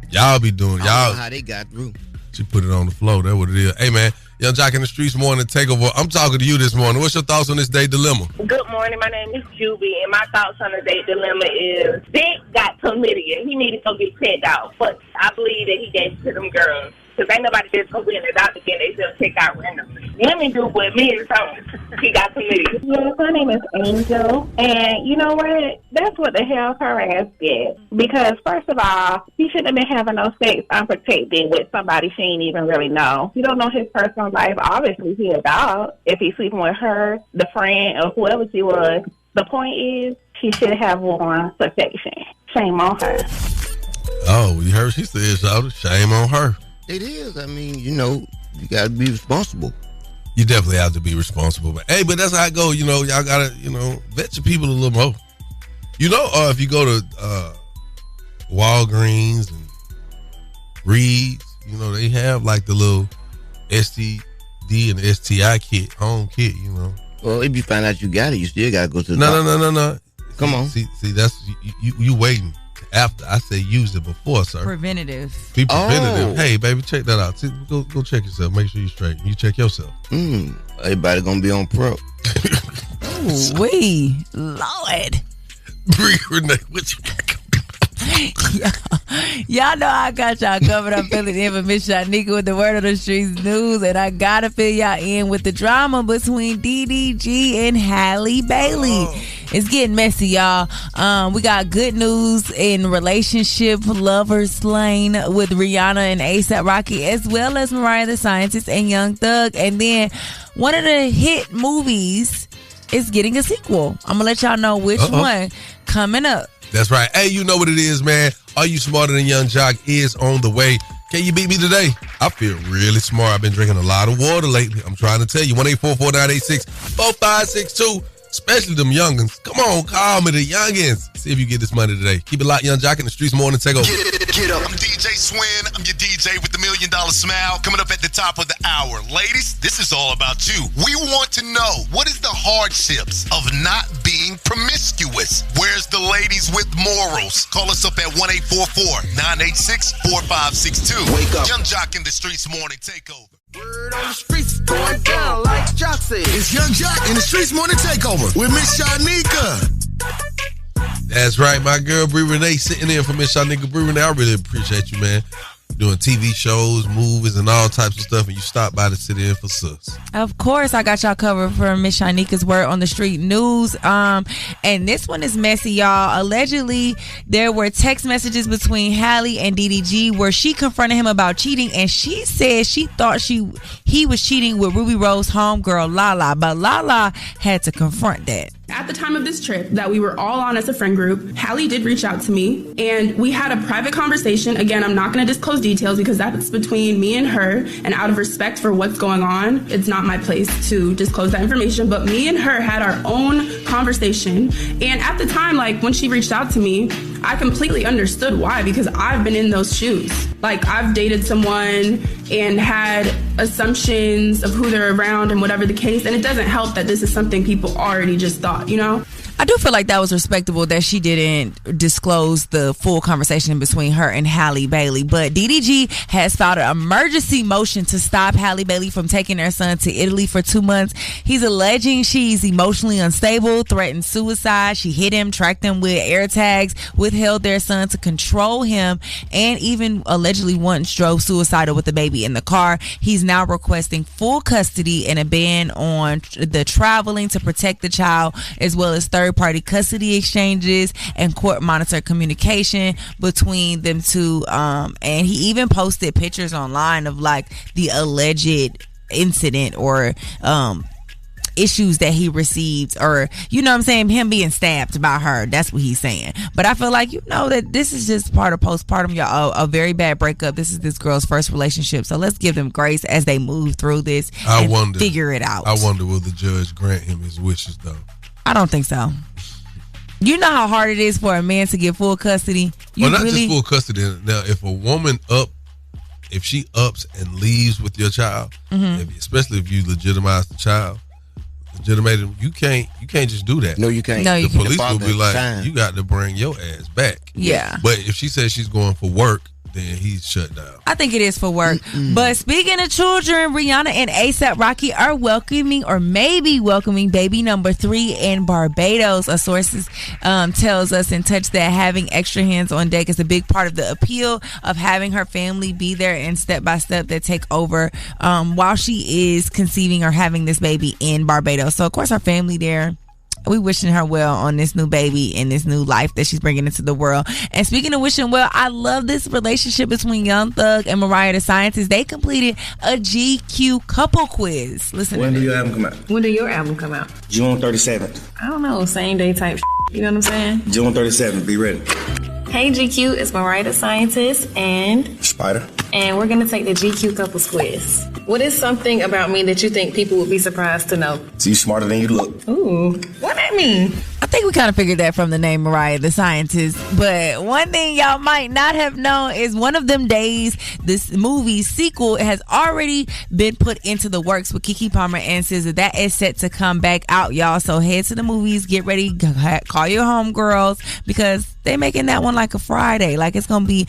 Y'all be doing. I don't know how they got through. She put it on the floor. That's what it is. Hey, man. Young Jock in the Streetz Morning Takeover. I'm talking to you this morning. What's your thoughts on this date dilemma? Good morning. My name is Juby, and my thoughts on the date dilemma is Vic got chlamydia. He needed to go get checked out, but I believe that he gave it to them girls. Because ain't nobody just go in the doctor again. They just check out randomly. Women do what men don't. He got chlamydia. Yes, my name is Angel. And you know what? That's what the hell her ass did. Because first of all, he shouldn't have been having no sex unprotected with somebody she ain't even really know. You don't know his personal life. Obviously, he a dog. If he's sleeping with her, the friend, or whoever she was. The point is, she should have worn protection. Shame on her. Oh, you heard she said, shame on her. It is. I mean, you got to be responsible. You definitely have to be responsible. But hey, that's how it goes. Y'all got to, vet your people a little more. If you go to Walgreens and Reed's, they have like the little STD and STI kit, home kit, Well, if you find out you got it, you still got to go to the doctor. No. Come on. See, that's, you waiting. After I say use it before, sir. Preventative. Be preventative. Oh. Hey, baby, check that out. Go check yourself. Make sure you're straight. You check yourself. Everybody gonna be on prep. Wee, Lord. Renee, y'all know I got y'all covered. I'm filling in for Miss Shanika with the Word on the Streetz news, and I gotta fill y'all in with the drama between DDG and Halle Bailey. It's getting messy, y'all. We got good news in relationship lovers lane with Rihanna and A$AP Rocky, as well as Mariah the Scientist and Young Thug. And then one of the hit movies is getting a sequel. I'm gonna let y'all know which one coming up. That's right. Hey, you know what it is, man. Are You Smarter Than Young Jock is on the way. Can you beat me today? I feel really smart. I've been drinking a lot of water lately. I'm trying to tell you. 1-844-986-4562. Especially them youngins. Come on, call me the youngins. See if you get this money today. Keep it locked, Young Jock in the Streetz Morning Takeover. Get up. I'm DJ Swin. I'm your DJ with the $1 Million Smile. Coming up at the top of the hour. Ladies, this is all about you. We want to know, what is the hardships of not being promiscuous? Where's the ladies with morals? Call us up at 1-844-986-4562. Wake up. Young Jock in the Streetz Morning Takeover. Word on the streets going down like Jock said. It's Young Jock in the Streetz Morning Takeover with Miss Shanika. That's right, my girl Bree Renee sitting in for Miss Shanika. Bree Renee, I really appreciate you, man. Doing TV shows, movies, and all types of stuff, and you stop by to sit in for sus. Of course, I got y'all covered for Miss Shanika's Word on the Street news. And this one is messy, y'all. Allegedly, there were text messages between Halle and DDG where she confronted him about cheating, and she said she thought he was cheating with Ruby Rose's homegirl Lala, but Lala had to confront that. At the time of this trip that we were all on as a friend group, Halle did reach out to me, and we had a private conversation. Again, I'm not going to disclose details because that's between me and her, and out of respect for what's going on, it's not my place to disclose that information, but me and her had our own conversation. And at the time, when she reached out to me, I completely understood why, because I've been in those shoes. I've dated someone and had assumptions of who they're around and whatever the case. And it doesn't help that this is something people already just thought, you know? I do feel like that was respectable that she didn't disclose the full conversation between her and Halle Bailey. But DDG has filed an emergency motion to stop Halle Bailey from taking their son to Italy for 2 months. He's alleging she's emotionally unstable, threatened suicide. She hit him, tracked him with air tags, withheld their son to control him, and even allegedly once drove suicidal with the baby in the car. He's now requesting full custody and a ban on the traveling to protect the child, as well as third-party custody exchanges and court-monitor communication between them two. And he even posted pictures online of like the alleged incident or issues that he received, or you know what I'm saying, him being stabbed by her. That's what he's saying. But I feel like, you know, that this is just part of postpartum, y'all. A very bad breakup. This is this girl's first relationship, so let's give them grace as they move through this and figure it out. I wonder, will the judge grant him his wishes though? I don't think so. You know how hard it is for a man to get full custody. Well, not just full custody. Now, if a woman if she ups and leaves with your child, especially if you legitimize the child, you can't just do that. No, you can't. The police will be like, you got to bring your ass back. Yeah. But if she says she's going for work, then he's shut down. I think it is for work. But speaking of children, Rihanna and A$AP Rocky are welcoming, or maybe welcoming, baby number 3 in Barbados. A source tells us in Touch that having extra hands on deck is a big part of the appeal of having her family be there and step by step that take over while she is conceiving or having this baby in Barbados. So of course her family there. We wishing her well on this new baby and this new life that she's bringing into the world. And speaking of wishing well, I love this relationship between Young Thug and Mariah the Scientist. They completed a GQ couple quiz. Listen. When do your album come out? When do your album come out? June 37th. I don't know, same day type. You know what I'm saying? June 37th. Be ready. Hey GQ, it's Mariah the Scientist and Spider. And we're gonna take the GQ couples quiz. What is something about me that you think people would be surprised to know? So you smarter than you look. Ooh, what that mean? I think we kind of figured that from the name Mariah the Scientist. But one thing y'all might not have known is One of Them Days, this movie's sequel, has already been put into the works with Keke Palmer and SZA. That is set to come back out, y'all. So head to the movies, get ready, call your homegirls, because they making that one like a Friday. Like it's gonna be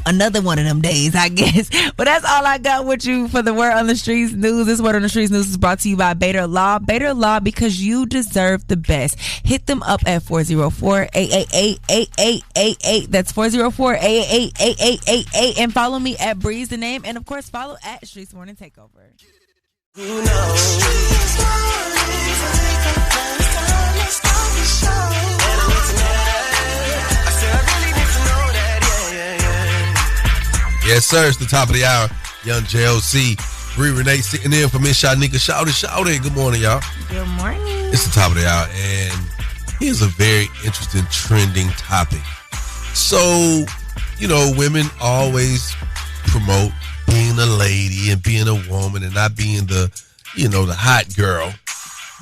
another one of them days, I guess. But that's all I got with you for the Word on the Streets news. This Word on the Streets news is brought to you by Bader Law. Bader Law, because you deserve the best. Hit them up at 404-888-8888. That's 404-888-8888. And follow me at Breeze the Name. And of course, follow at Streetz Morning Takeover. You know. Yes, sir. It's the top of the hour. Young JLC, Bree Renee sitting in for Miss Shanika. Shout it. Good morning, y'all. Good morning. It's the top of the hour, and here's a very interesting trending topic. So, you know, women always promote being a lady and being a woman and not being the hot girl.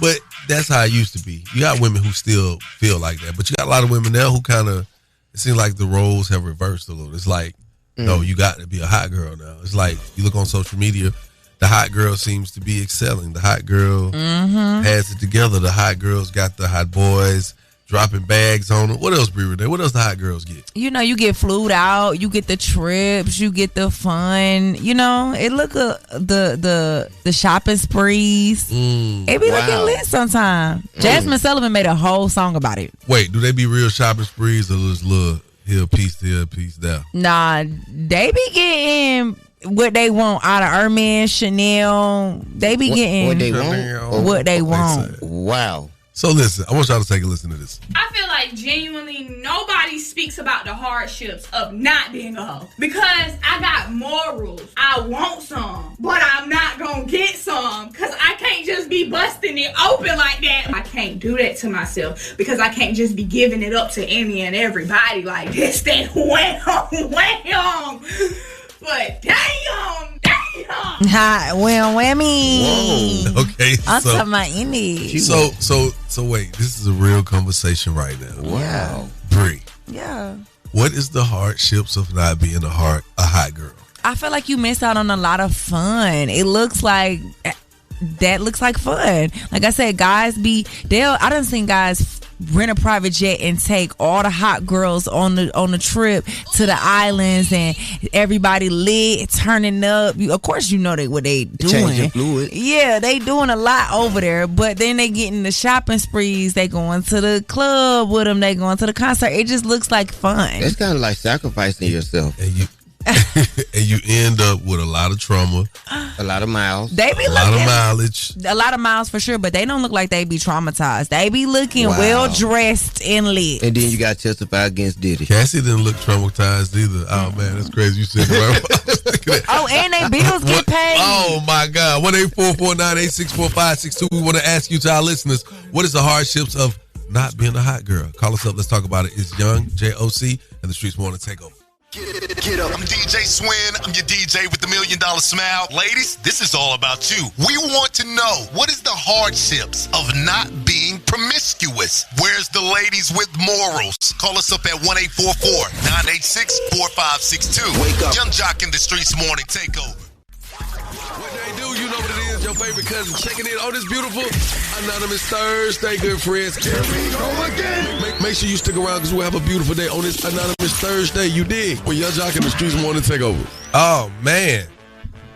But that's how it used to be. You got women who still feel like that, but you got a lot of women now who kind of, it seems like the roles have reversed a little. It's like, no, you got to be a hot girl now. It's like you look on social media, the hot girl seems to be excelling. The hot girl has it together. The hot girls got the hot boys dropping bags on them. What else, Bree Renee? What else the hot girls get? You know, you get flued out, you get the trips, you get the fun. You know, it look the shopping sprees. It be looking lit sometimes. Jasmine Sullivan made a whole song about it. Wait, do they be real shopping sprees or just little here piece there? Nah, they be getting what they want out of Hermes, Chanel. They be getting what they want. Wow. So listen, I want y'all to take a listen to this. I feel like genuinely nobody speaks about the hardships of not being a hoe. Because I got morals. I want some, but I'm not gonna get some. Because I can't just be busting it open like that. I can't do that to myself. Because I can't just be giving it up to any and everybody like this, that, wham. But damn. Hot whammy. Whoa. Okay. I'm talking about any. So wait, this is a real conversation right now. Wow. Bree. Yeah. What is the hardships of not being a hot girl? I feel like you miss out on a lot of fun. It looks like that looks like fun. Like I said, guys I done seen guys rent a private jet and take all the hot girls on the trip to the islands, and everybody lit, turning up. Of course, you know what they doing. Changing fluid. Yeah, they doing a lot over there. But then they getting the shopping sprees. They going to the club with them. They going to the concert. It just looks like fun. It's kind of like sacrificing yourself. And you end up with a lot of trauma, a lot of miles, they be a lot of mileage, a lot of miles for sure. But they don't look like they be traumatized. They be looking well dressed and lit. And then you got to testify against Diddy. Cassie didn't look traumatized either. Oh man, that's crazy. You said that. Oh, and they bills get paid. Oh my God! 1-844-986-4562. We want to ask you, to our listeners, what is the hardships of not being a hot girl? Call us up. Let's talk about it. It's Young, J.O.C. and the Streetz Morning Takeover. Get up. I'm DJ Swin. I'm your DJ with the $1 Million Smile. Ladies, this is all about you. We want to know, what is the hardships of not being promiscuous? Where's the ladies with morals? Call us up at 1-844-986-4562. Wake up. Young Jock in the Streetz Morning Takeover. What they do, you know what it is. Your favorite cousin checking in on this beautiful Anonymous Thursday, good friends. Here we go again. Make sure you stick around because we'll have a beautiful day on this Anonymous Thursday. You dig? With Young Jock in the Streetz Morning Takeover. Oh man,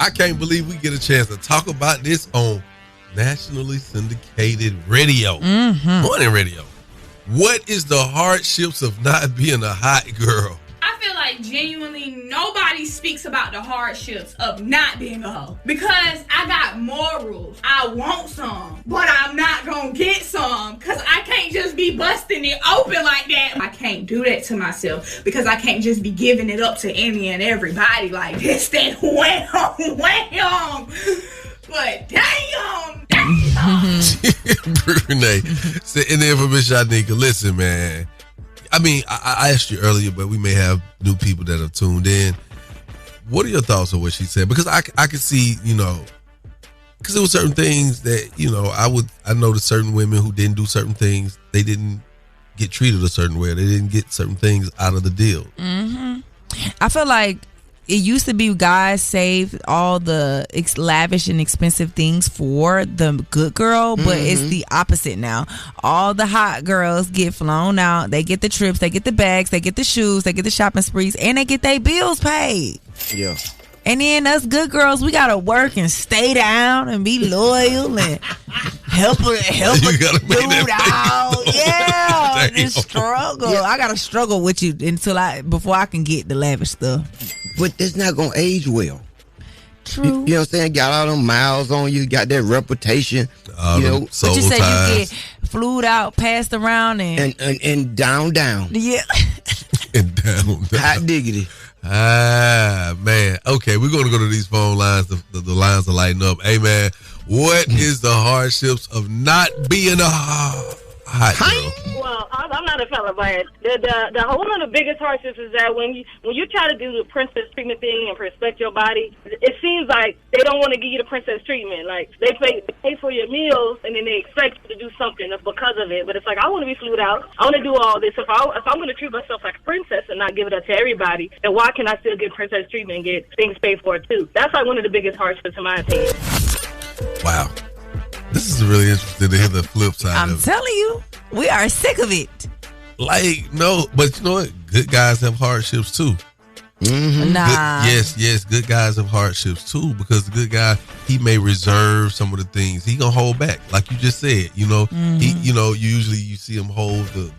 I can't believe we get a chance to talk about this on nationally syndicated radio, morning radio. What is the hardships of not being a hot girl? I feel like genuinely nobody speaks about the hardships of not being a hoe. Because I got morals. I want some, but I'm not gonna get some because I can't just be busting it open like that. I can't do that to myself because I can't just be giving it up to any and everybody like this, that, wham. But damn. Renee, sitting there for Miss Shanika. Listen, man. I mean, I asked you earlier, but we may have new people that have tuned in. What are your thoughts on what she said? Because I could see, because there were certain things that, I noticed certain women who didn't do certain things, they didn't get treated a certain way. They didn't get certain things out of the deal. Mm-hmm. I feel like it used to be guys saved all the lavish and expensive things for the good girl, but it's the opposite now. All the hot girls get flown out. They get the trips, they get the bags, they get the shoes, they get the shopping sprees, and they get their bills paid. Yeah. And then us good girls, we gotta work and stay down and be loyal and help a dude out. Yeah, just struggle. Yeah. I gotta struggle with you before I can get the lavish stuff. But that's not gonna age well. True. You know what I'm saying? Got all them miles on you, got that reputation. But you said you get flued out, passed around, and down. Yeah. And down. Hot diggity. Ah, man. Okay, we're going to go to these phone lines. The lines are lighting up. Hey, man, what is the hardships of not being a hot girl? Well, I'm not a fella, but one of the biggest hardships is that when you try to do the princess treatment thing and respect your body, it seems like they don't want to give you the princess treatment. Like, they pay for your meals, and then they expect you to do something because of it. But it's like, I want to be flued out. I want to do all this. If I'm going to treat myself like a princess and not give it up to everybody, then why can I still get princess treatment and get things paid for too? That's like one of the biggest hardships in my opinion. Wow. This is really interesting to hear the flip side of it. I'm telling you, we are sick of it. Like, no, but you know what? Good guys have hardships too. Mm-hmm. Nah. Yes, good guys have hardships too, because the good guy, he may reserve some of the things. He gonna hold back, like you just said. He, usually you see him hold the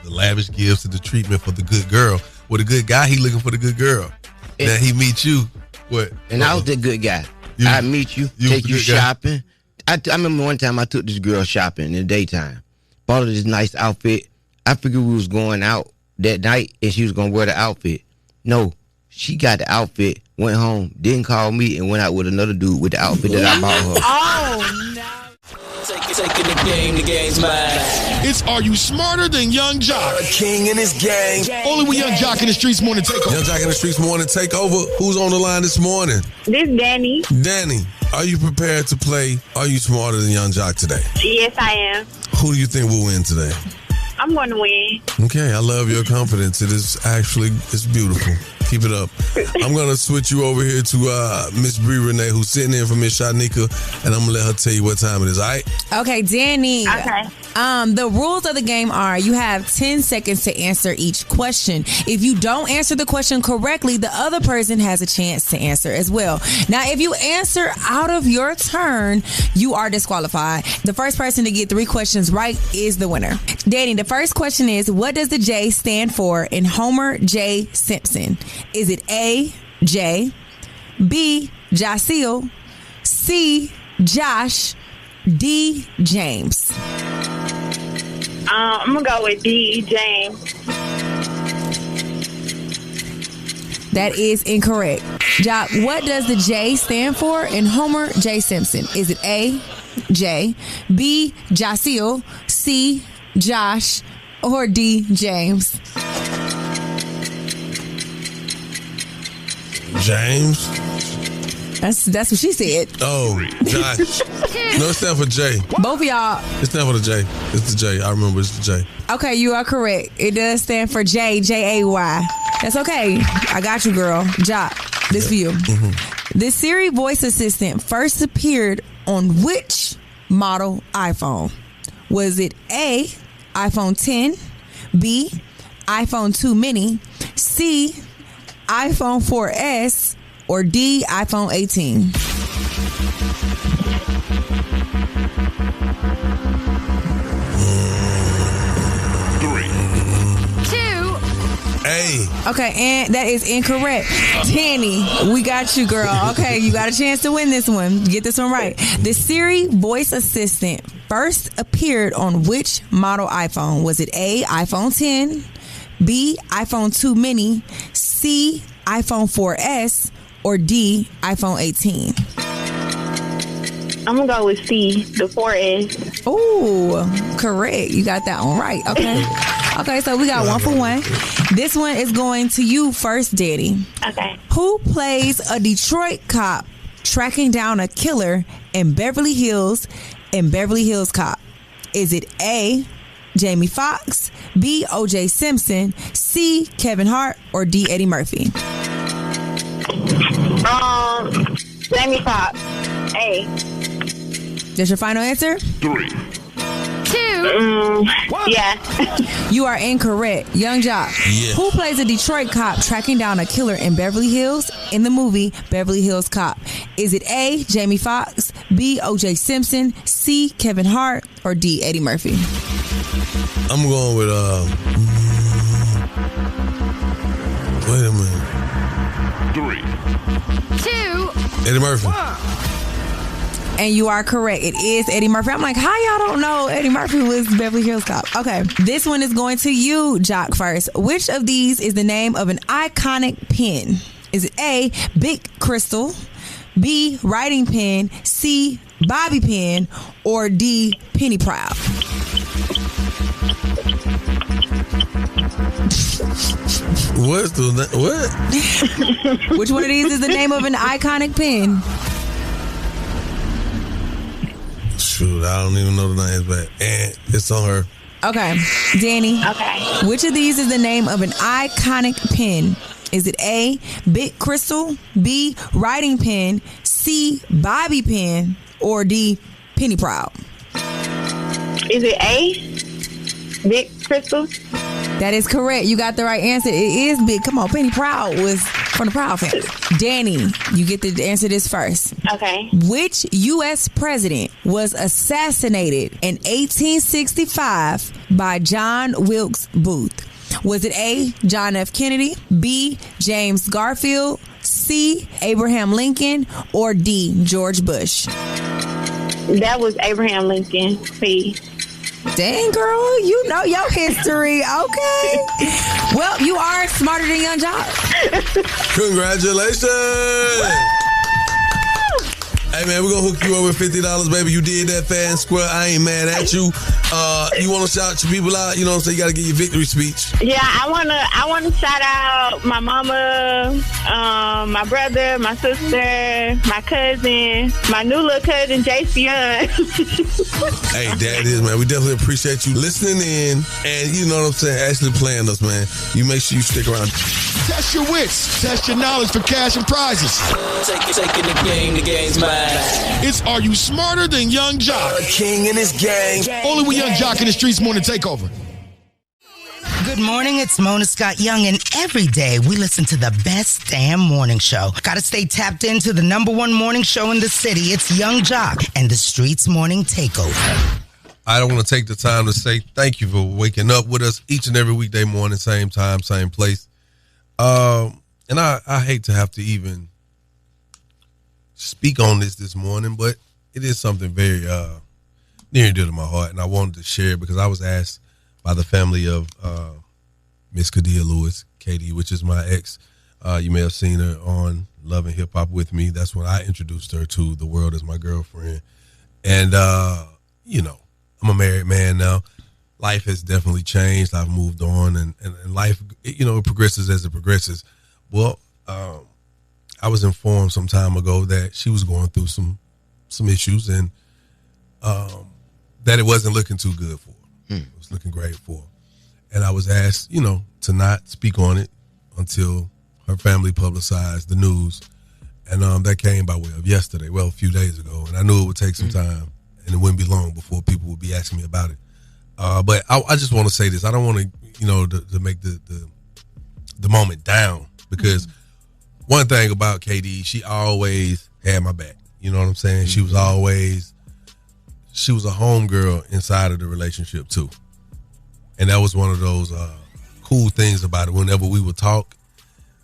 lavish gifts and the treatment for the good girl. With a good guy, he looking for the good girl. Now he meets you. What? And I was the good guy. I meet you, take you shopping. I remember one time I took this girl shopping in the daytime. Bought her this nice outfit. I figured we was going out that night and she was going to wear the outfit. No, she got the outfit, went home, didn't call me, and went out with another dude with the outfit that I bought her. Oh, no. Taking the game's mine. It's Are You Smarter Than Young Jock? A king and his gang. Only with Young Jock in the Streetz Morning Takeover. Young Jock in the Streetz Morning Takeover. Who's on the line this morning? This Danny. Danny, are you prepared to play Are You Smarter Than Young Jock today? Yes, I am. Who do you think will win today? I'm going to win. Okay, I love your confidence. It's beautiful. Keep it up. I'm going to switch you over here to Miss Bree Renee, who's sitting in for Miss Shanika, and I'm going to let her tell you what time it is, all right? Okay, Danny. Okay. The rules of the game are you have 10 seconds to answer each question. If you don't answer the question correctly, the other person has a chance to answer as well. Now, if you answer out of your turn, you are disqualified. The first person to get 3 questions right is the winner. Danny, the first question is, what does the J stand for in Homer J. Simpson? Is it A, J, B, Jaceel, C, Josh, D, James? I'm going to go with D, James. That is incorrect. Jock, what does the J stand for in Homer J. Simpson? Is it A, J, B, Jaceel, C, Josh, or D, James? James? That's what she said. Oh, Josh. No, it stands for J. Both of y'all. It stands for the J. It's the J. I remember it's the J. Okay, you are correct. It does stand for J, J-A-Y. That's okay. I got you, girl. Jock, this for you. Mm-hmm. The Siri voice assistant first appeared on which model iPhone? Was it A, iPhone 10, B, iPhone 2 mini, C, iPhone 4S, or D, iPhone 18? A. Okay, and that is incorrect. Danny, we got you, girl. Okay, you got a chance to win this one. Get this one right. The Siri voice assistant first appeared on which model iPhone? Was it A, iPhone 10, B, iPhone 2 mini, C, iPhone 4S, or D, iPhone 18? I'm going to go with C, the 4S. Ooh, correct. You got that one right. Okay. Okay, so we got 1 for 1. This one is going to you first, Daddy. Okay. Who plays a Detroit cop tracking down a killer in Beverly Hills Cop? Is it A, Jamie Foxx, B, O.J. Simpson, C, Kevin Hart, or D, Eddie Murphy? Jamie Foxx. A. That's your final answer? 3, 2, yeah. You are incorrect. Young Jock. Yeah. Who plays a Detroit cop tracking down a killer in Beverly Hills in the movie Beverly Hills Cop? Is it A, Jamie Foxx, B, O.J. Simpson, C, Kevin Hart, or D, Eddie Murphy? I'm going with, wait a minute. 3, 2, Eddie Murphy. 1. And you are correct. It is Eddie Murphy. I'm like, how y'all don't know Eddie Murphy was Beverly Hills Cop? Okay. This one is going to you, Jock, first. Which of these is the name of an iconic pen? Is it A, Big Crystal, B, Writing Pen, C, Bobby Pen, or D, Penny Proud? What's the what? Which one of these is the name of an iconic pen? Shoot, I don't even know the names, but it's on her. Okay. Danny. Okay. Which of these is the name of an iconic pen? Is it A, Big Crystal, B, Writing Pen, C, Bobby Pen, or D, Penny Proud? Is it A, Big Crystal? That is correct. You got the right answer. It is Big. Come on, Penny Proud was from the Proud family. Danny, you get to answer this first. Okay. Which U.S. president was assassinated in 1865 by John Wilkes Booth? Was it A, John F. Kennedy, B, James Garfield, C, Abraham Lincoln, or D, George Bush? That was Abraham Lincoln. C. Dang, girl, you know your history. Okay. Well, you are smarter than Young Jock. Congratulations. Hey, man, we're going to hook you over with $50, baby. You did that fair and square. I ain't mad at you. You want to shout your people out? You know what I'm saying? You got to get your victory speech. Yeah, I wanna shout out my mama, my brother, my sister, my cousin, my new little cousin, Jason. Hey, that is, man. We definitely appreciate you listening in and, you know what I'm saying, actually playing us, man. You make sure you stick around. Test your wits. Test your knowledge for cash and prizes. Taking the game's mine. It's Are You Smarter Than Young Jock? A king in his gang. Only with Young Jock in the Streetz Morning Takeover. Good morning, it's Mona Scott Young, and every day we listen to the best damn morning show. Gotta stay tapped into the #1 morning show in the city. It's Young Jock and the Streetz Morning Takeover. I don't want to take the time to say thank you for waking up with us each and every weekday morning, same time, same place. And I hate to have to even speak on this morning, but it is something very near and dear to my heart, and I wanted to share it because I was asked by the family of Miss Kadia Lewis, Katie, which is my ex. You may have seen her on Love and Hip Hop with me. That's when I introduced her to the world as my girlfriend. And, you know, I'm a married man now. Life has definitely changed. I've moved on, and life, you know, it progresses as it progresses. Well, I was informed some time ago that she was going through some issues, and that it wasn't looking too good for her. It was looking great for her. And I was asked, you know, to not speak on it until her family publicized the news. And that came by way of yesterday, well, a few days ago. And I knew it would take some time, and it wouldn't be long before people would be asking me about it. But I just want to say this. I don't want to, you know, to make the moment down, because one thing about KD, she always had my back. You know what I'm saying? She was a homegirl inside of the relationship too. And that was one of those cool things about it. Whenever we would talk,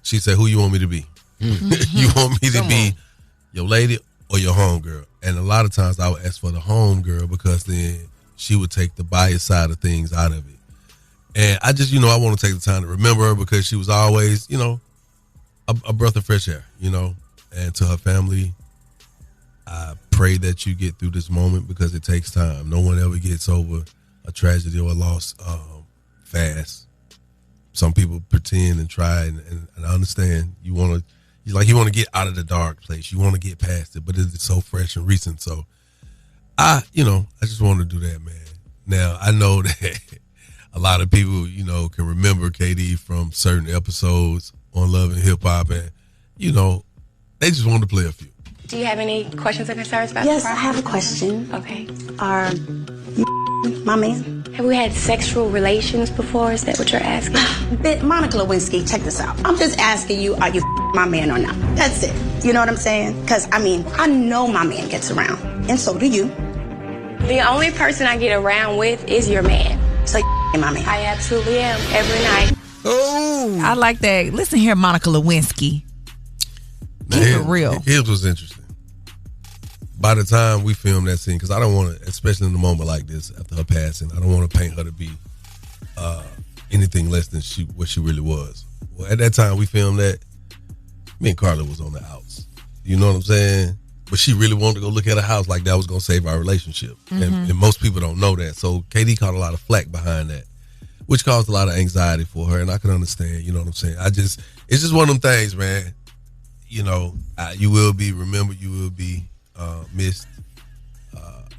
she said, "Who you want me to be? You want me to be your lady or your homegirl?" And a lot of times I would ask for the homegirl, because then she would take the bias side of things out of it. And I just, you know, I want to take the time to remember her, because she was always, you know, a breath of fresh air, you know. And to her family, I pray that you get through this moment, because it takes time. No one ever gets over a tragedy or a loss fast. Some people pretend and try, and I understand you want to get out of the dark place. You want to get past it, but it's so fresh and recent. So I just want to do that, man. Now, I know that a lot of people, you know, can remember KD from certain episodes on Love and Hip Hop, and, you know, they just wanted to play a few. Do you have any questions or concerns about Yes, the I have a question. Okay. Are my man? Have we had sexual relations before? Is that what you're asking? Monica Lewinsky, check this out. I'm just asking you, are you my man or not? That's it. You know what I'm saying? Because, I mean, I know my man gets around, and so do you. The only person I get around with is your man. So my man. I absolutely am, every night. Oh, I like that. Listen here, Monica Lewinsky. Keep it real. Here's what's interesting. By the time we filmed that scene, because I don't want to, especially in a moment like this after her passing, I don't want to paint her to be anything less than what she really was. Well, at that time we filmed that, me and Carla was on the outs. You know what I'm saying? But she really wanted to go look at a house like that was going to save our relationship. And most people don't know that. So KD caught a lot of flack behind that, which caused a lot of anxiety for her. And I can understand, you know what I'm saying? It's just one of them things, man. You know, you will be remembered, you will be missed.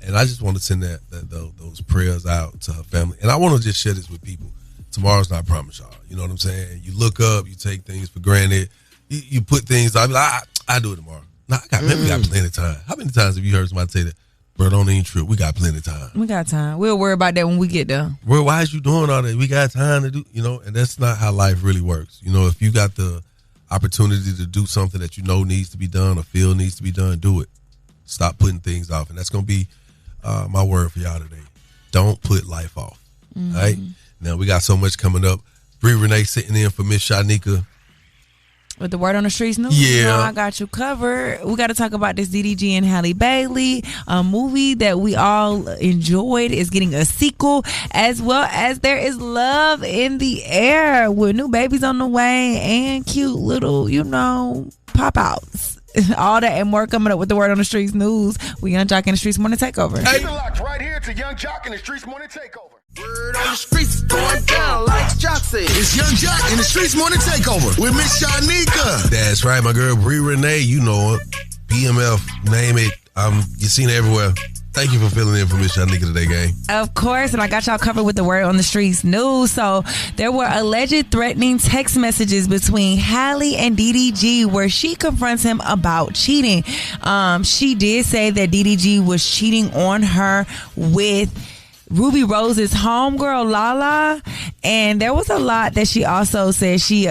And I just want to send those prayers out to her family. And I want to just share this with people. Tomorrow's not promised, y'all. You know what I'm saying? You look up, you take things for granted. You put things, I'll be like, I do it tomorrow. No, we got plenty of time. How many times have you heard somebody say that? Bro, don't even trip. We got plenty of time. We got time. We'll worry about that when we get there. Bro, why is you doing all that? We got time to do, you know, and that's not how life really works. You know, if you got the opportunity to do something that you know needs to be done or feel needs to be done, do it. Stop putting things off. And that's going to be my word for y'all today. Don't put life off. All right? Now, we got so much coming up. Bree Renee sitting in for Miss Shanika. With the word on the streets news, yeah, I got you covered. We got to talk about this DDG and Halle Bailey, a movie that we all enjoyed is getting a sequel, as well as there is love in the air with new babies on the way and cute little, you know, pop outs. All that and more coming up with the Word on the Streets news. We Young Jock in the Streets Morning Takeover. Keep it locked right here to Young Jock in the Streets Morning Takeover. Word on the streets is going down like Jock said. It's Young Jock in the Streets Morning Takeover with Miss Shanika. That's right, my girl Bree Renee. You know it. BMF, name it. You seen it everywhere. Thank you for filling in for Miss Shanika today, gang. Of course, and I got y'all covered with the Word on the Streets news. So there were alleged threatening text messages between Halle and DDG where she confronts him about cheating. She did say that DDG was cheating on her with Ruby Rose's homegirl Lala, and there was a lot that she also said. She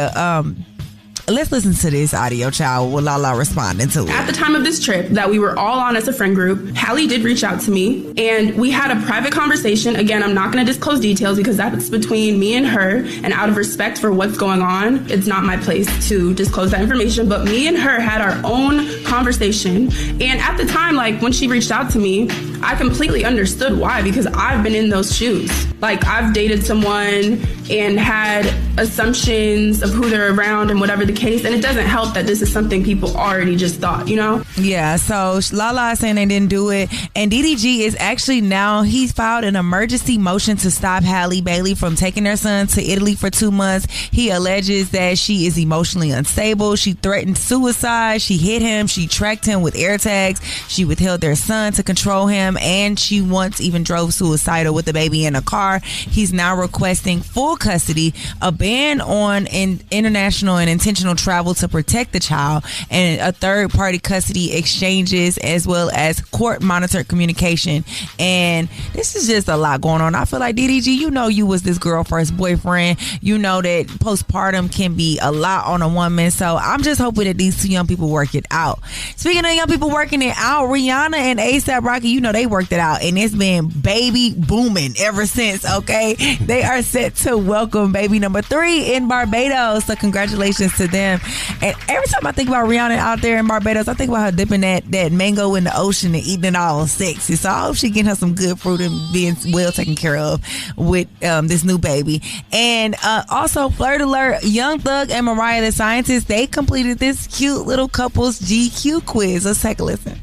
let's listen to this audio, child, with Lala responding to it. At the time of this trip that we were all on as a friend group, Halle did reach out to me, and we had a private conversation. Again, I'm not going to disclose details because that's between me and her, and out of respect for what's going on, it's not my place to disclose that information, but me and her had our own conversation. And at the time, like, when she reached out to me, I completely understood why, because I've been in those shoes. Like, I've dated someone and had assumptions of who they're around and whatever the case, and it doesn't help that this is something people already just thought, you know? Yeah, so Lala is saying they didn't do it, and DDG is actually now, he's filed an emergency motion to stop Halle Bailey from taking their son to Italy for 2 months. He alleges that she is emotionally unstable. She threatened suicide. She hit him. She tracked him with air tags. She withheld their son to control him, and she once even drove suicidal with the baby in a car. He's now requesting full custody, a ban on international and intentional travel to protect the child, and a third-party custody exchanges, as well as court-monitored communication. And this is just a lot going on. I feel like, DDG, you know you was this girl first boyfriend. You know that postpartum can be a lot on a woman. So I'm just hoping that these two young people work it out. Speaking of young people working it out, Rihanna and A$AP Rocky, you know they worked it out, and it's been baby booming ever since, okay? They are set to welcome baby number 3 in Barbados. So congratulations to them. And every time I think about Rihanna out there in Barbados, I think about her dipping that mango in the ocean and eating it all sexy. So I hope she getting her some good fruit and being well taken care of with this new baby. And also, flirt alert, Young Thug and Mariah the Scientist, they completed this cute little couples GQ quiz. Let's take a listen.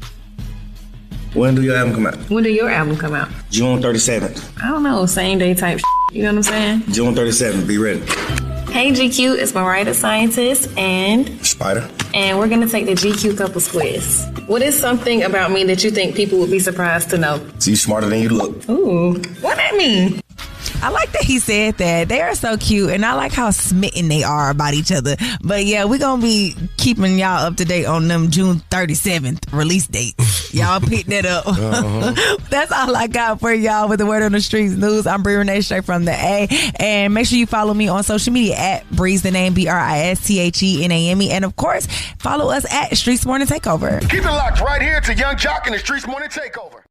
When do your album come out? When do your album come out? June 37th. I don't know, same day type you know what I'm saying? June 37th, be ready. Hey GQ, it's Mariah the Scientist and Spider. And we're gonna take the GQ couples quiz. What is something about me that you think people would be surprised to know? So you smarter than you look. Ooh, what that mean? I like that he said that. They are so cute, and I like how smitten they are about each other. But yeah, we're going to be keeping y'all up to date on them June 37th release dates. Y'all pick that up. That's all I got for y'all with the Word on the Streets news. I'm Bree Renee, straight from the A. And make sure you follow me on social media at Breeze the name, BRISTHENAME. And of course, follow us at Streetz Morning Takeover. Keep it locked right here to Young Jock in the Streetz Morning Takeover.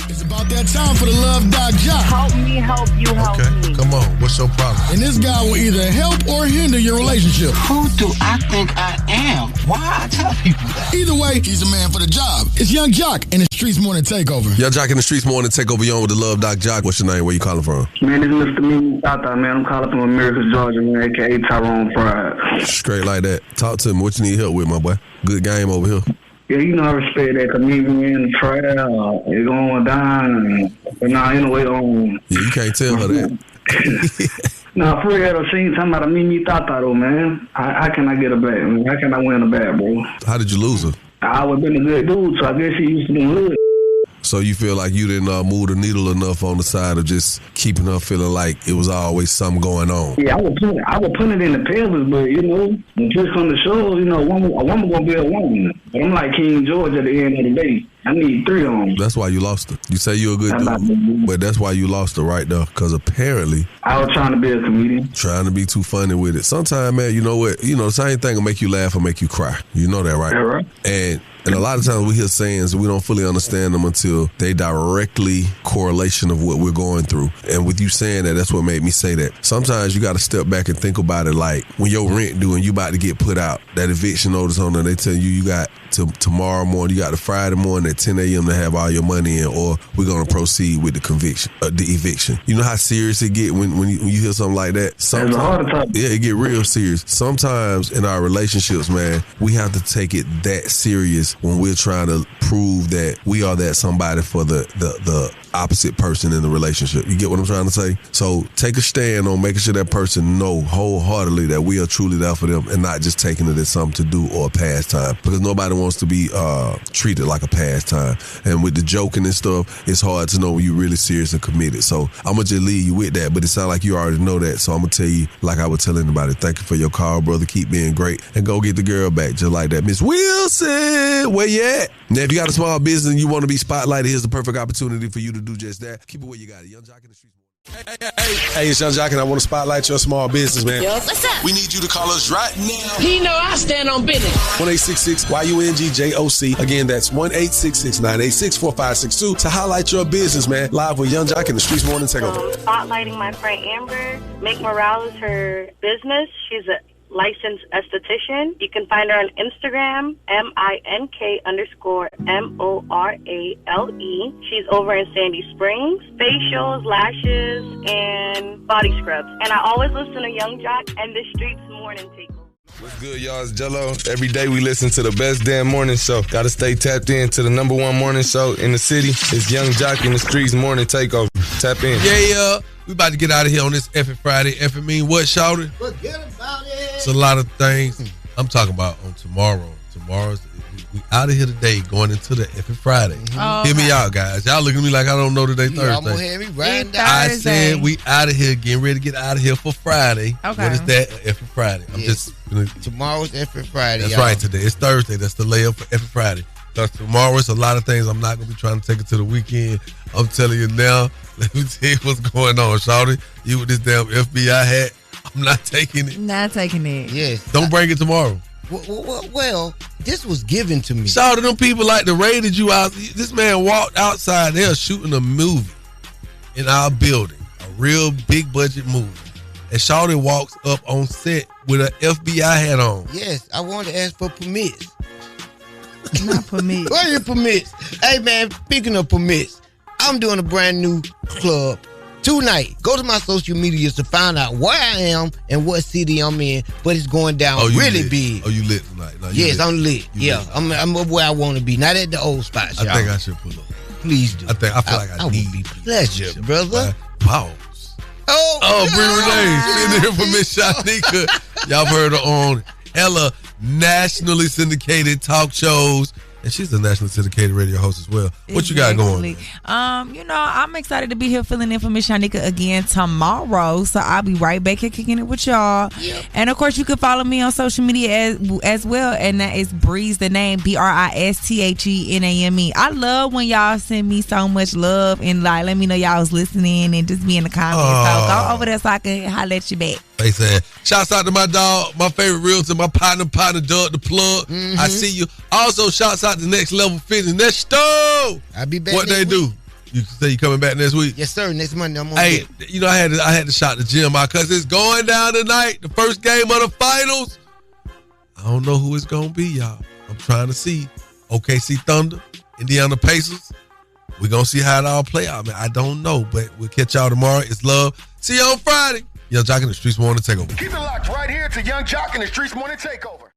It's about that time for the Love Doc Jock. Help me, help you, help me. Come on, what's your problem? And this guy will either help or hinder your relationship. Who do I think I am? Why I tell people that? Either way, he's a man for the job. It's Young Jock in the Streetz Morning Takeover. Young Jock in the Streetz Morning Takeover. You on with the Love Doc Jock. What's your name? Where you calling from? Man, this is Mr. Mimi Tata, man. I'm calling from America, Georgia, man, a.k.a. Tyrone Pride. Straight like that. Talk to me. What you need help with, my boy? Good game over here. Yeah, you know I respect that comedian, trial, it's going down. But nah, anyway, Yeah, you can't tell her that. Nah, for real, I seen talking about a Mimi Tata, though, man. How can I get her back? How can I win her back, bro? How did you lose her? I was been a good dude, so I guess he used to be hood. So you feel like you didn't move the needle enough on the side of just keeping her feeling like it was always something going on? Yeah, I would put it in the pelvis, but, you know, when push comes to shove, you know, a woman going to be a woman. But I'm like King George at the end of the day. I need 3 on them. That's why you lost her. You say you're a good dude, but that's why you lost her right there. Because apparently, I was trying to be a comedian. Trying to be too funny with it. Sometimes, man, you know what? You know, the same thing will make you laugh or make you cry. You know that, right? Yeah, right. And a lot of times we hear sayings, we don't fully understand them until they directly correlation of what we're going through. And with you saying that, that's what made me say that. Sometimes you got to step back and think about it like when your rent due and you about to get put out, that eviction notice on there, they tell you got to tomorrow morning. You got the Friday morning at 10 a.m. to have all your money in, or we're gonna proceed with the eviction. You know how serious it get when you hear something like that. Sometimes, yeah, it get real serious. Sometimes in our relationships, man, we have to take it that serious when we're trying to prove that we are that somebody for the opposite person in the relationship. You get what I'm trying to say? So take a stand on making sure that person know wholeheartedly that we are truly there for them and not just taking it as something to do or a pastime, because nobody wants to be treated like a pastime. And with the joking and stuff, it's hard to know when you're really serious and committed. So I'm going to just leave you with that, but it sounds like you already know that. So I'm going to tell you, like I would tell anybody, thank you for your call, brother. Keep being great and go get the girl back just like that. Miss Wilson, where you at? Now, if you got a small business and you want to be spotlighted, here's the perfect opportunity for you to do just that. Keep it where you got it. Young Jock in the streets. Hey, it's Young Jock, and I want to spotlight your small business, man. Yo, what's up? We need you to call us right now. He know I stand on business. 1-866-YUNGJOC. Again, that's 1-866-986-4562 to highlight your business, man. Live with Young Jock in the Streetz Morning Takeover. Spotlighting my friend Amber. Make Morale is her business. She's a licensed esthetician. You can find her on Instagram, MINK_MORALE. She's over in Sandy Springs. Facials, lashes, and body scrubs. And I always listen to Young Jock and the Streetz Morning Takeover. What's good, y'all? It's Jello. Every day we listen to the best damn morning show. Gotta stay tapped in to the #1 morning show in the city. It's Young Jock in the Streetz Morning Takeover. Tap in. Yeah. We about to get out of here on this effing Friday. Effing mean what, shouted? Forget about it. It's a lot of things. I'm talking about on tomorrow. Tomorrow's we out of here today, going into the effing Friday. Oh, Hear me out, guys. Y'all look at me like I don't know today Thursday. I'm gonna have me riding down. I said we out of here, getting ready to get out of here for Friday. Okay. What is that? Effing Friday. I'm just tomorrow's effing Friday. That's y'all. right. Today it's Thursday. That's the layup for effing Friday. Because tomorrow it's a lot of things. I'm not gonna be trying to take it to the weekend. I'm telling you now. Let me tell you what's going on, shawty. You with this damn FBI hat. I'm not taking it. Not taking it. Yes. Don't bring it tomorrow. Well, this was given to me. Shawty, them people like to raided you out. This man walked outside. They're shooting a movie in our building. A real big budget movie. And Shawty walks up on set with an FBI hat on. Yes, I wanted to ask for permits. Not permits. Where are your permits? Hey, man, speaking of permits, I'm doing a brand new club tonight. Go to my social medias to find out where I am and what city I'm in, but it's going down really big. Oh, you lit tonight? No, yes, lit. I'm lit. You Yeah, lit. I'm where I want to be. Not at the old spots, y'all. I think I should pull up. Please do. I feel like I need would be pleasure, brother. Pause. Oh, Bree Renee, sitting here for Miss Shanika. Y'all heard her on hella nationally syndicated talk shows. And she's a nationally syndicated radio host as well. What you got going? I'm excited to be here filling in for Miss Shanika again tomorrow. So I'll be right back here kicking it with y'all. Yep. And of course, you can follow me on social media as well. And that is Breeze, the name BRISTHENAME. I love when y'all send me so much love and like let me know y'all was listening and just be in the comments. So go over there so I can holler at you back. They said, shouts out to my dog, my favorite realtor, my partner, Doug the Plug. Mm-hmm. I see you. Also, shouts out to Next Level Fitness. Next show. I'll be back. What they do? You say you coming back next week? Yes, sir. Next Monday I'm on. Hey, I had to shout the gym out because it's going down tonight. The first game of the finals. I don't know who it's gonna be, y'all. I'm trying to see. OKC Thunder, Indiana Pacers. We're gonna see how it all play out, man. I don't know, but we'll catch y'all tomorrow. It's love. See you on Friday. Young Jock in the Streetz Morning Takeover. Keep it locked right here to Young Jock in the Streetz Morning Takeover.